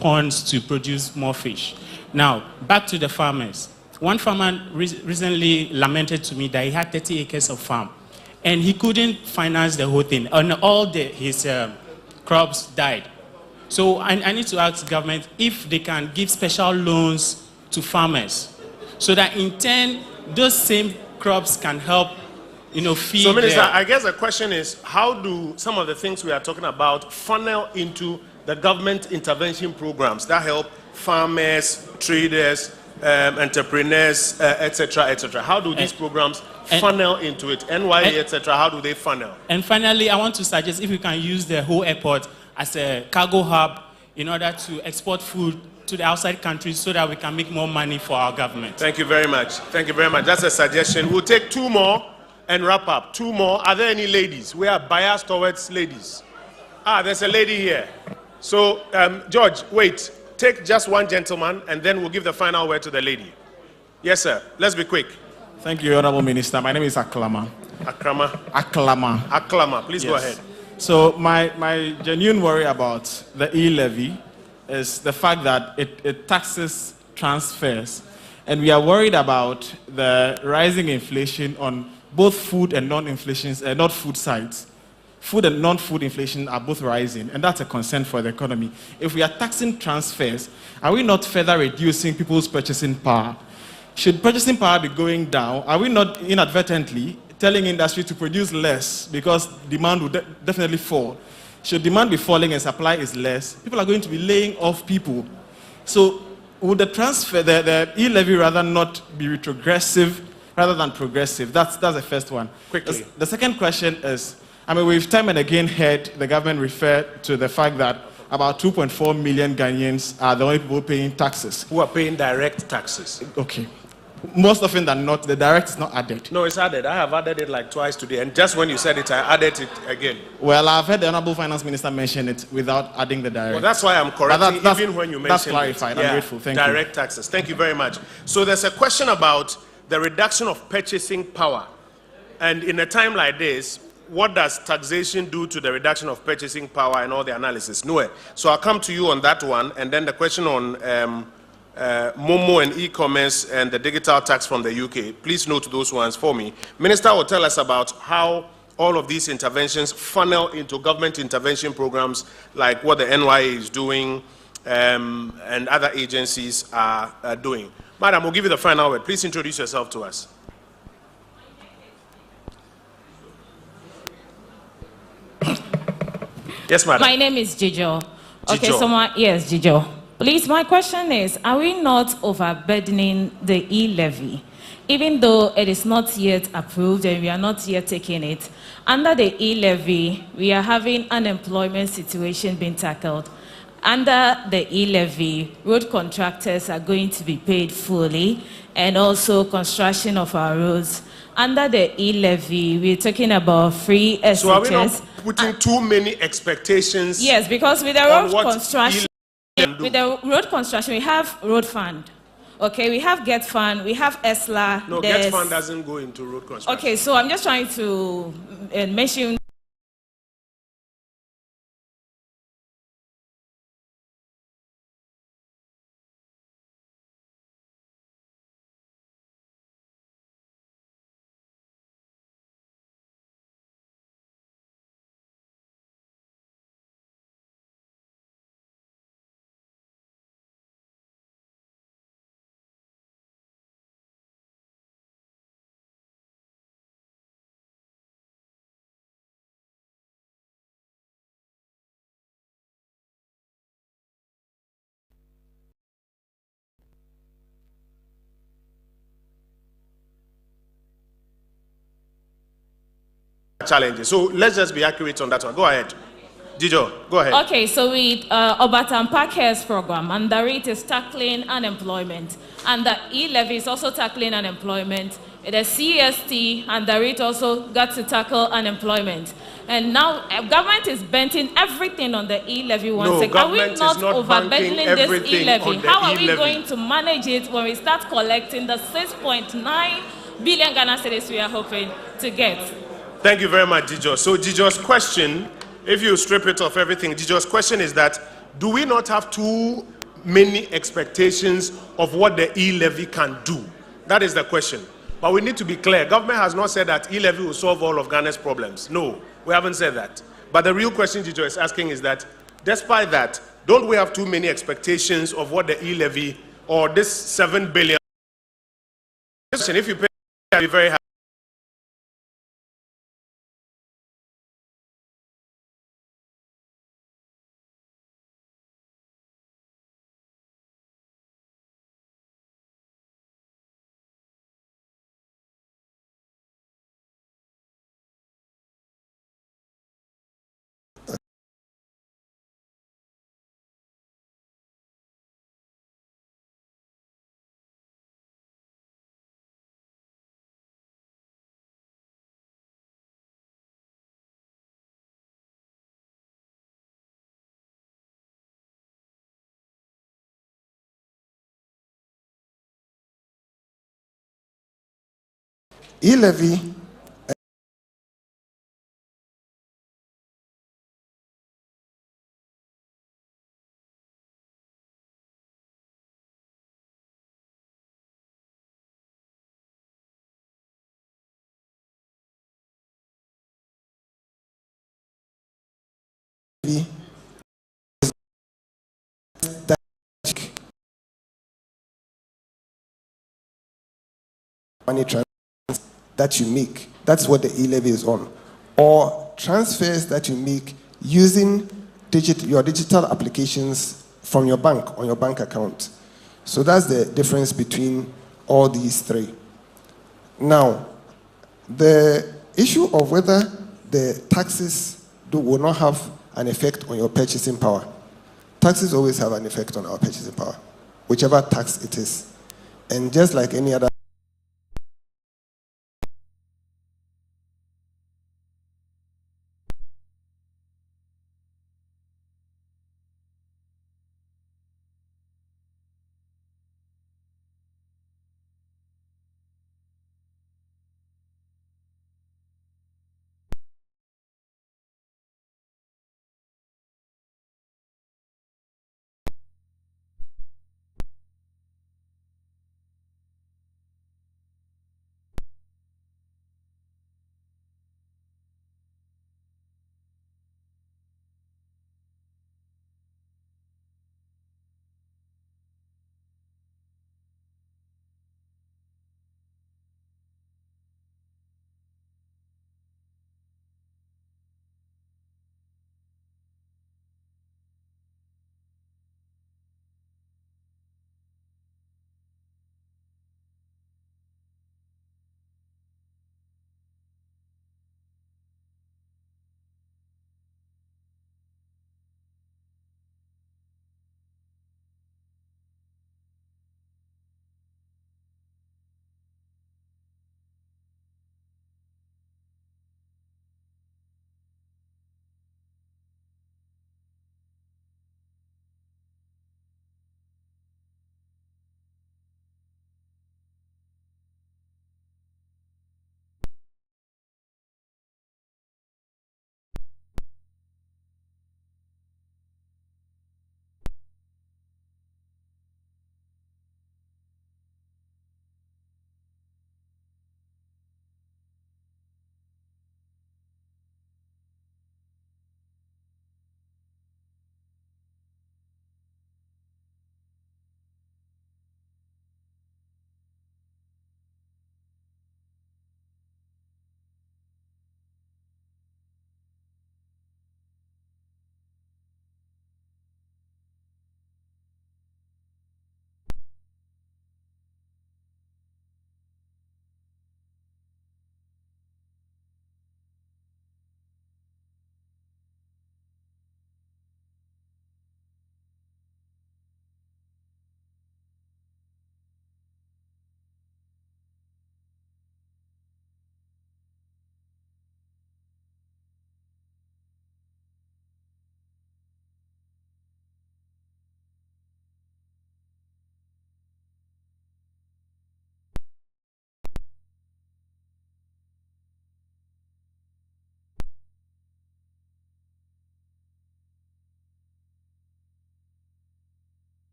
ponds to produce more fish. Now, back to the farmers. One farmer recently lamented to me that he had 30 acres of farm, and he couldn't finance the whole thing, and all his crops died. So I need to ask government if they can give special loans to farmers, so that in turn, those same crops can help, feed. So, Minister, I guess the question is, how do some of the things we are talking about funnel into the government intervention programs that help farmers, traders, entrepreneurs, etc., etc.? How do these programs funnel into it? NYA, etc., how do they funnel? And finally, I want to suggest if we can use the whole airport as a cargo hub in order to export food to the outside countries so that we can make more money for our government. Thank you very much. Thank you very much. That's a suggestion. We'll take two more and wrap up. Two more. Are there any ladies? We are biased towards ladies. There's a lady here. So, George, wait. Take just one gentleman, and then we'll give the final word to the lady. Yes, sir. Let's be quick. Thank you, Honorable Minister. My name is Aklama. Aklama. Please go ahead. So my genuine worry about the e-levy is the fact that it taxes transfers. And we are worried about the rising inflation on both food and non-inflation, not food sides. Food and non-food inflation are both rising, and that's a concern for the economy. If we are taxing transfers, are we not further reducing people's purchasing power? Should purchasing power be going down? Are we not inadvertently telling industry to produce less because demand will definitely fall? Should demand be falling and supply is less, people are going to be laying off people. So would the transfer, the e-levy rather not be retrogressive rather than progressive? That's the first one. Quickly. The second question is, we've time and again heard the government refer to the fact that about 2.4 million Ghanaians are the only people paying taxes. Who are paying direct taxes. Okay. Most often than not, the direct is not added. No, it's added. I have added it like twice today, and just when you said it, I added it again. Well, I've heard the Honorable Finance Minister mention it without adding the direct. Well, that's why I'm correcting, even when you mentioned that's clarified. it. I'm grateful. Thank you. Direct taxes. Thank you very much. So there's a question about the reduction of purchasing power. And in a time like this, what does taxation do to the reduction of purchasing power and all the analysis? Nowhere. So I'll come to you on that one, and then the question on Momo and e-commerce and the digital tax from the UK. Please note those ones for me. Minister will tell us about how all of these interventions funnel into government intervention programs like what the NYA is doing and other agencies are doing. Madam, we'll give you the final word. Please introduce yourself to us. Yes, madam. My name is Jijo. Okay, yes, Jijo. Please, my question is, are we not overburdening the e-levy? Even though it is not yet approved and we are not yet taking it, under the e-levy, we are having unemployment situation being tackled. Under the e-levy, road contractors are going to be paid fully, and also construction of our roads. Under the e-levy, we're talking about free SHS. So are we not putting too many expectations? Yes, because with the road construction, we have road fund. Okay, we have Get Fund, we have ESLA. No, Get Fund doesn't go into road construction. Okay, so I'm just trying to mention challenges. So let's just be accurate on that one. Go ahead. Jijo, go ahead. Okay, so with Obatan Parker's program, and the rate is tackling unemployment, and the e-levy is also tackling unemployment. The CST and the rate also got to tackle unemployment. And now government is banking everything on the e-levy once again. Are we not overburdening this e-levy? How are we going to manage it when we start collecting the 6.9 billion Ghana cedis we are hoping to get? Thank you very much, Jijo. So Jijo's question, if you strip it off everything, Jijo's question is that, do we not have too many expectations of what the e-levy can do? That is the question. But we need to be clear. Government has not said that e-levy will solve all of Ghana's problems. No, we haven't said that. But the real question Jijo is asking is that, despite that, don't we have too many expectations of what the e-levy or this 7 billion? If you pay, I'll be very happy. E-levy money transfers that you make. That's what the e-levy is on. Or transfers that you make using your digital applications from your bank on your bank account. So that's the difference between all these three. Now, the issue of whether the taxes will not have an effect on your purchasing power. Taxes always have an effect on our purchasing power, whichever tax it is. And just like any other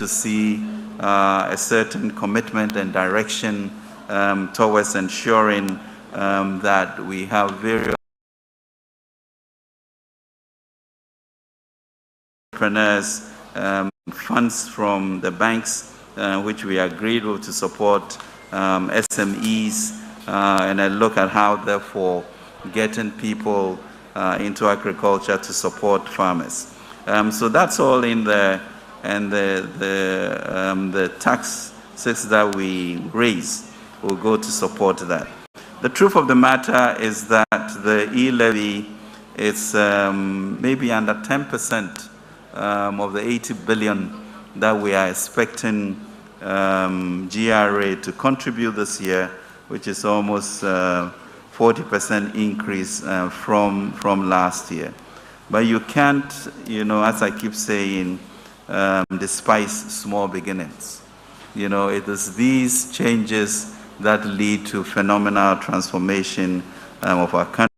to see a certain commitment and direction towards ensuring that we have various entrepreneurs, funds from the banks, which we agreed with to support SMEs, and I look at how, therefore, getting people into agriculture to support farmers. So that's all in there, and the taxes that we raise will go to support that. The truth of the matter is that the e-levy is maybe under 10% of the 80 billion that we are expecting GRA to contribute this year, which is almost 40% increase from last year. But you can't, as I keep saying, despise small beginnings. It is these changes that lead to phenomenal transformation of our country,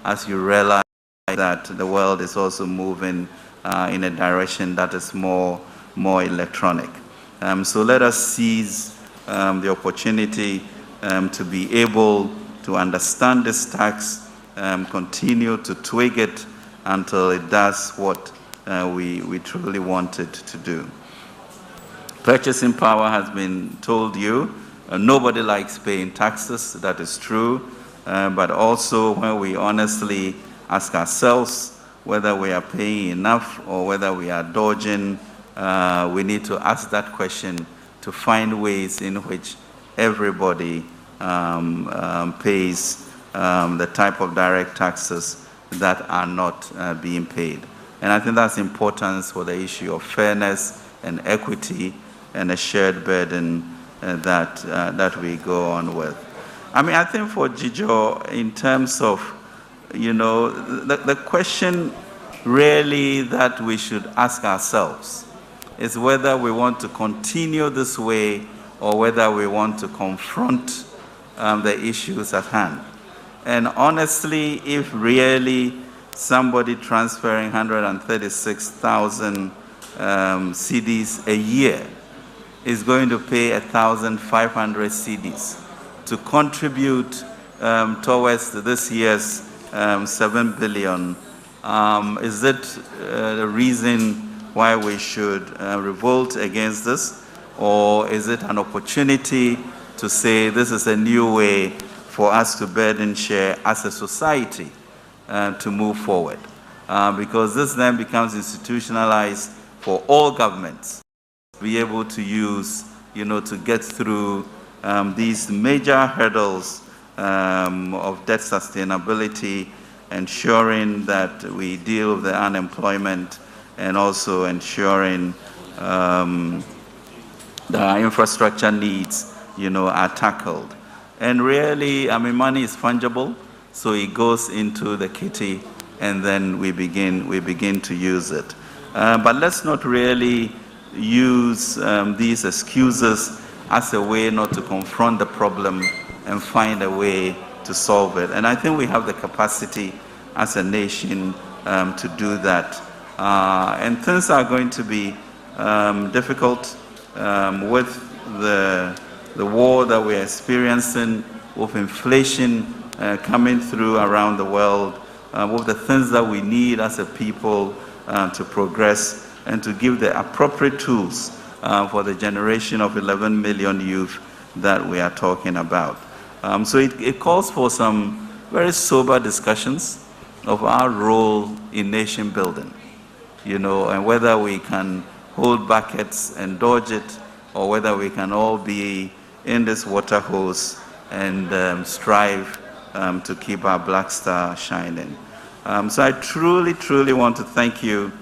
as you realize that the world is also moving in a direction that is more electronic. So let us seize the opportunity to be able to understand this tax, continue to tweak it until it does what we truly want it to do. Purchasing power has been told you. Nobody likes paying taxes, that is true. But also when we honestly ask ourselves whether we are paying enough or whether we are dodging, we need to ask that question to find ways in which everybody pays the type of direct taxes that are not being paid. And I think that's important for the issue of fairness and equity and a shared burden that we go on with. I mean, I think for Jijo, in terms of, the question really that we should ask ourselves is whether we want to continue this way or whether we want to confront the issues at hand. And honestly, if really somebody transferring 136,000 CDs a year is going to pay 1,500 CDs to contribute towards this year's 7 billion, is it the reason why we should revolt against this? Or is it an opportunity to say this is a new way for us to burden share as a society to move forward? Because this then becomes institutionalized for all governments to be able to use, to get through these major hurdles of debt sustainability, ensuring that we deal with the unemployment, and also ensuring the infrastructure needs, are tackled. And really, I mean, money is fungible, so it goes into the kitty, and then we begin to use it. But let's not really use these excuses as a way not to confront the problem and find a way to solve it. And I think we have the capacity as a nation to do that. And things are going to be difficult with the war that we're experiencing, with inflation coming through around the world, with the things that we need as a people to progress and to give the appropriate tools for the generation of 11 million youth that we are talking about. So it calls for some very sober discussions of our role in nation building, and whether we can hold buckets and dodge it, or whether we can all be in this water hose and strive to keep our black star shining. So I truly, truly want to thank you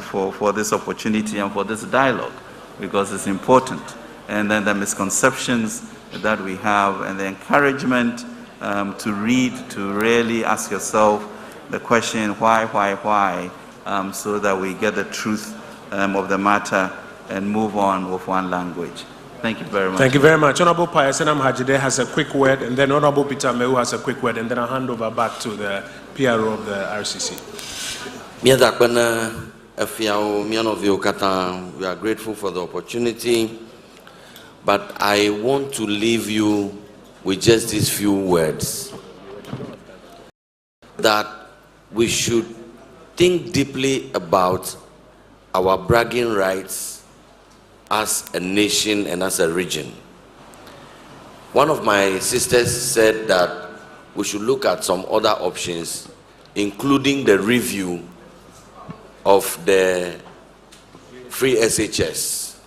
for this opportunity and for this dialogue, because it's important. And then the misconceptions that we have and the encouragement to read, to really ask yourself the question, why, so that we get the truth of the matter and move on with one language. Thank you very much. Thank you very much. Honorable Payasenam Hajide has a quick word, and then Honorable Peter Mewu has a quick word, and then I'll hand over back to the PRO of the RCC. Miadakbana Efiao, Mianovio Kata, we are grateful for the opportunity, but I want to leave you with just these few words. That we should think deeply about our bragging rights as a nation and as a region. One of my sisters said that we should look at some other options, including the review of the free SHS.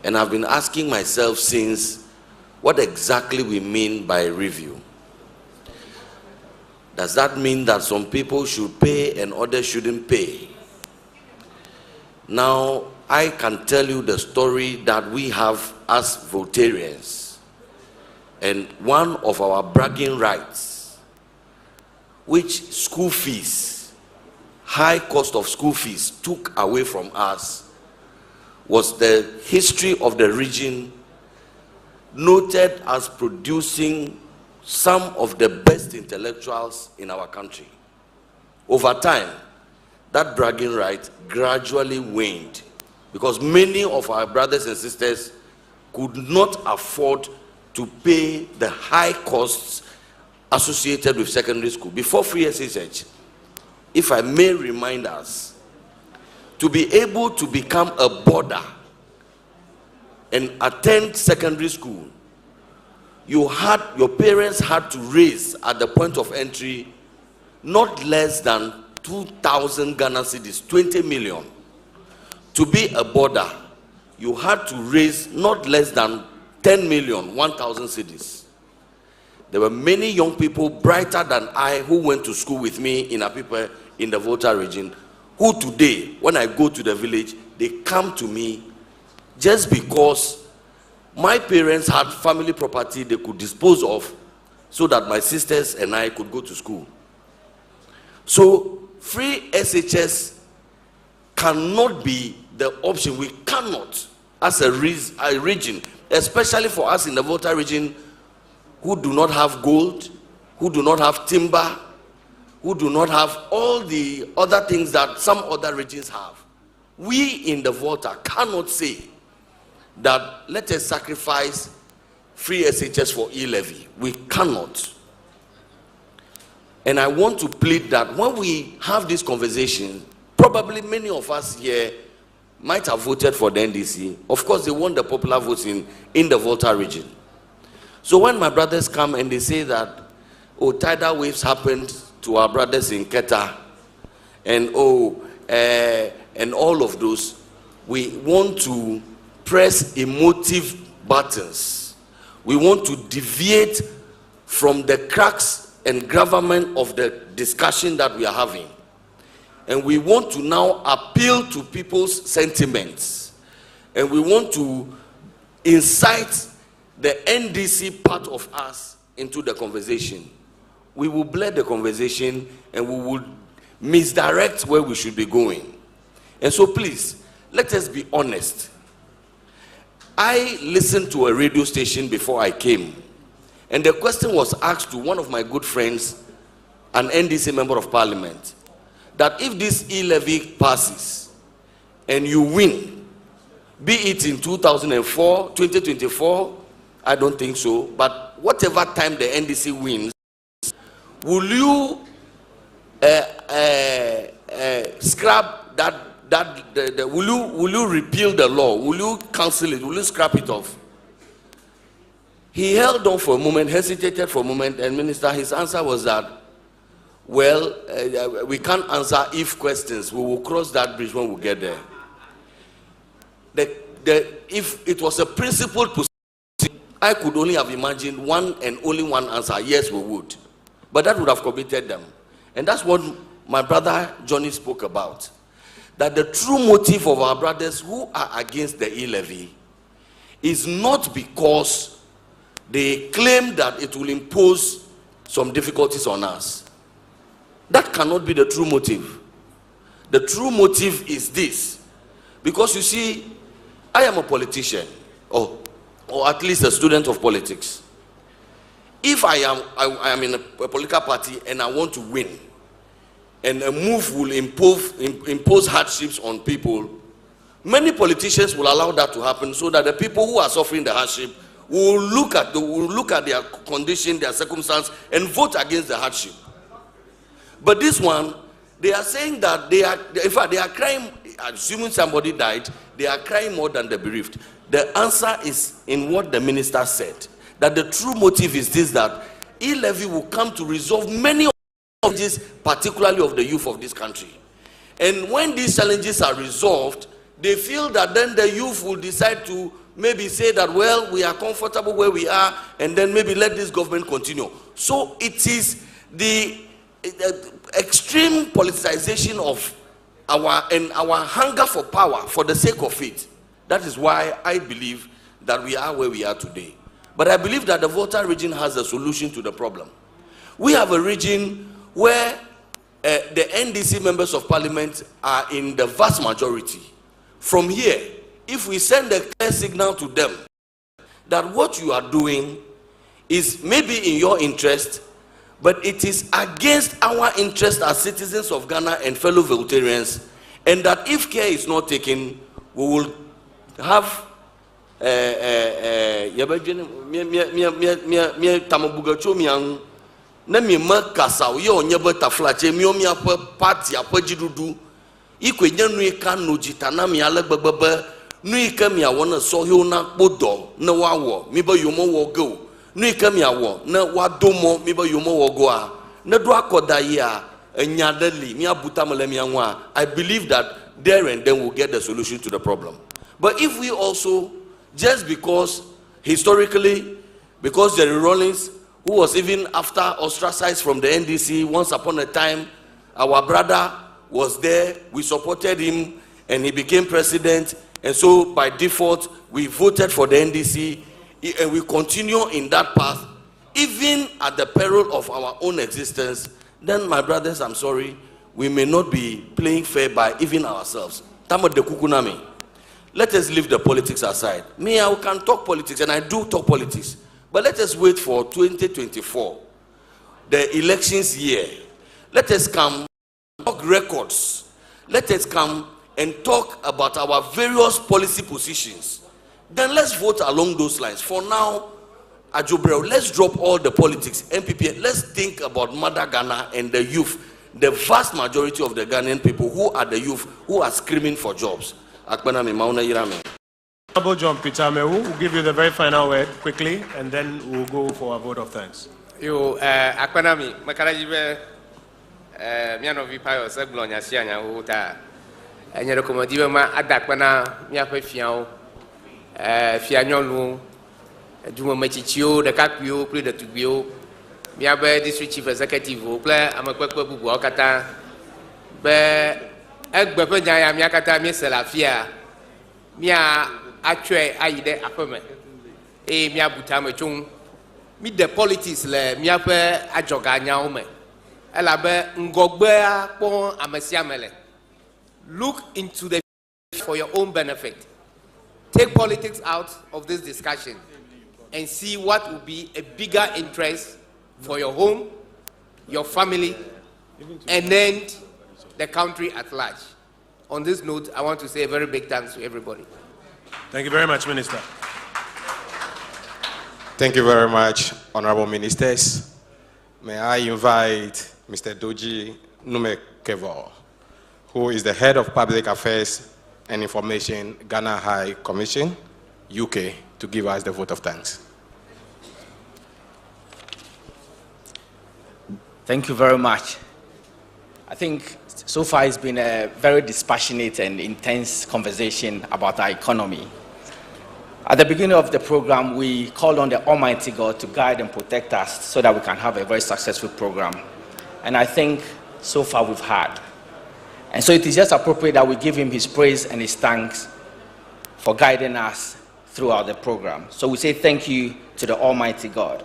And I've been asking myself since, what exactly we mean by review? Does that mean that some people should pay and others shouldn't pay? Now, I can tell you the story that we have as Voltarians. And one of our bragging rights, which school fees, high cost of school fees took away from us, was the history of the region noted as producing some of the best intellectuals in our country. Over time, that bragging right gradually waned because many of our brothers and sisters could not afford to pay the high costs associated with secondary school. Before free SHH, if I may remind us, to be able to become a boarder and attend secondary school, your parents had to raise at the point of entry not less than 2,000 Ghana cedis, 20 million. To be a boarder, you had to raise not less than 10 million, 1,000 cedis. There were many young people brighter than I who went to school with me in Apipa in the Volta region, who today, when I go to the village, they come to me just because my parents had family property they could dispose of so that my sisters and I could go to school. So free SHS cannot be the option. We cannot, as a region, especially for us in the Volta region, who do not have gold, who do not have timber, who do not have all the other things that some other regions have. We in the Volta cannot say that let us sacrifice free SHS for e-levy. We cannot. And I want to plead that when we have this conversation, probably many of us here might have voted for the NDC. Of course, they won the popular votes in the Volta region. So when my brothers come and they say that, oh, tidal waves happened to our brothers in Keta, and and all of those, we want to press emotive buttons. We want to deviate from the cracks and gravamen of the discussion that we are having. And we want to now appeal to people's sentiments. And we want to incite the NDC part of us into the conversation. We will blur the conversation and we will misdirect where we should be going. And so please, let us be honest. I listened to a radio station before I came, and the question was asked to one of my good friends, an NDC member of parliament, that if this e-levy passes and you win, be it in 2004, 2024, I don't think so, but whatever time the NDC wins, will you scrap that? Will you repeal the law? Will you cancel it? Will you scrap it off? He held on for a moment, hesitated for a moment, and Minister, his answer was that, well, we can't answer if questions. We will cross that bridge when we get there. If it was a principled position, I could only have imagined one and only one answer: yes, we would. But that would have committed them. And that's what my brother Johnny spoke about. That the true motive of our brothers who are against the e-levy is not because they claim that it will impose some difficulties on us. That cannot be the true motive. The true motive is this. Because you see, I am a politician, or at least a student of politics. If I am in a political party and I want to win, and a move will impose hardships on people, many politicians will allow that to happen so that the people who are suffering the hardship will look at their condition, their circumstance, and vote against the hardship. But this one, they are saying that they are crying, assuming somebody died, they are crying more than the bereaved. The answer is in what the minister said, that the true motive is this, that e-levy will come to resolve many of the challenges, particularly of the youth of this country. And when these challenges are resolved, they feel that then the youth will decide to maybe say that, well, we are comfortable where we are, and then maybe let this government continue. So it is the extreme politicization of our hunger for power for the sake of it. That is why I believe that we are where we are today. But I believe that the Volta region has a solution to the problem. We have a region where the NDC members of parliament are in the vast majority. From here, if we send a clear signal to them that what you are doing is maybe in your interest, but it is against our interest as citizens of Ghana and fellow Voltarians, and that if care is not taken, we will have nui kamia wana sohyo na bodo na wawo miba yomo wogo nui kamia wo na wadomo miba yomo wogo a na do akoda ya enyadali mi abuta malemi anwa. I believe that there and then we'll get the solution to the problem. But if we also, just because historically, because Jerry Rawlings, who was even after ostracized from the NDC once upon a time, our brother was there, we supported him and he became president. And so, by default, we voted for the NDC, and we continue in that path, even at the peril of our own existence. Then, my brothers, I'm sorry, we may not be playing fair by even ourselves. Tamo de kukunami. Let us leave the politics aside. Me, I can talk politics, and I do talk politics. But let us wait for 2024, the elections year. Let us come talk records. Let us come and talk about our various policy positions. Then let's vote along those lines. For now, Ajobrel, let's drop all the politics, MPP, let's think about Mother Ghana and the youth, the vast majority of the Ghanaian people who are the youth, who are screaming for jobs. Akbanami Mauna Yirame. Honorable John Peter Mewu will give you the very final word quickly, and then we'll go for a vote of thanks. Yo, Akbanami, Makarajibe, Mianovi Payo, Seglonia Siana, Huta. And you recommend ma adakwana miape fiao fianyolu duma machichio de kakpio plus de tubio miabe district chief executive o ple amakwekwe bubu okata be egbepe nyaya miakata mi selafia mia atwe ayide apeme e mia buta mechun mi de politics le miape ajoga nyaome elabe ngogbe apon amesiamele. Look into the future for your own benefit. Take politics out of this discussion and see what will be a bigger interest for your home, your family, and then the country at large. On this note, I want to say a very big thanks to everybody. Thank you very much, Minister. Thank you very much, honorable ministers. May I invite Mr. Doji Numekevo, who is the head of Public Affairs and Information, Ghana High Commission, UK, to give us the vote of thanks. Thank you very much. I think so far it's been a very dispassionate and intense conversation about our economy. At the beginning of the program, we called on the Almighty God to guide and protect us so that we can have a very successful program. And I think so far we've had. And so it is just appropriate that we give him his praise and his thanks for guiding us throughout the program. So we say thank you to the Almighty God.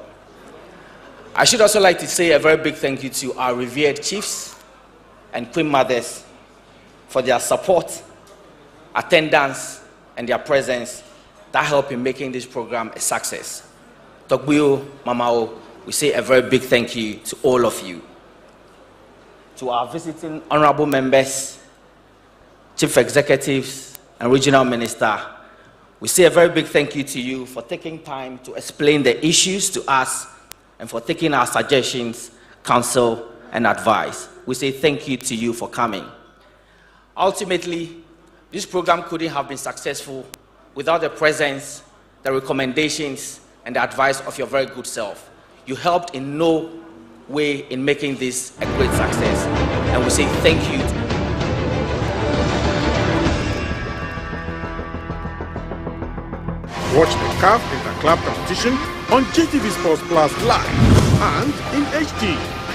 I should also like to say a very big thank you to our revered chiefs and queen mothers for their support, attendance, and their presence that help in making this program a success. Tokbuyo, Mamao, we say a very big thank you to all of you. to our visiting honorable members, chief executives, and regional minister, we say a very big thank you to you for taking time to explain the issues to us and for taking our suggestions, counsel, and advice. We say thank you to you for coming. Ultimately, this program couldn't have been successful without the presence, the recommendations, and the advice of your very good self. You helped in no way in making this a great success, and we say thank you. Watch the CAF Interclub competition on GTV Sports Plus live and in HD.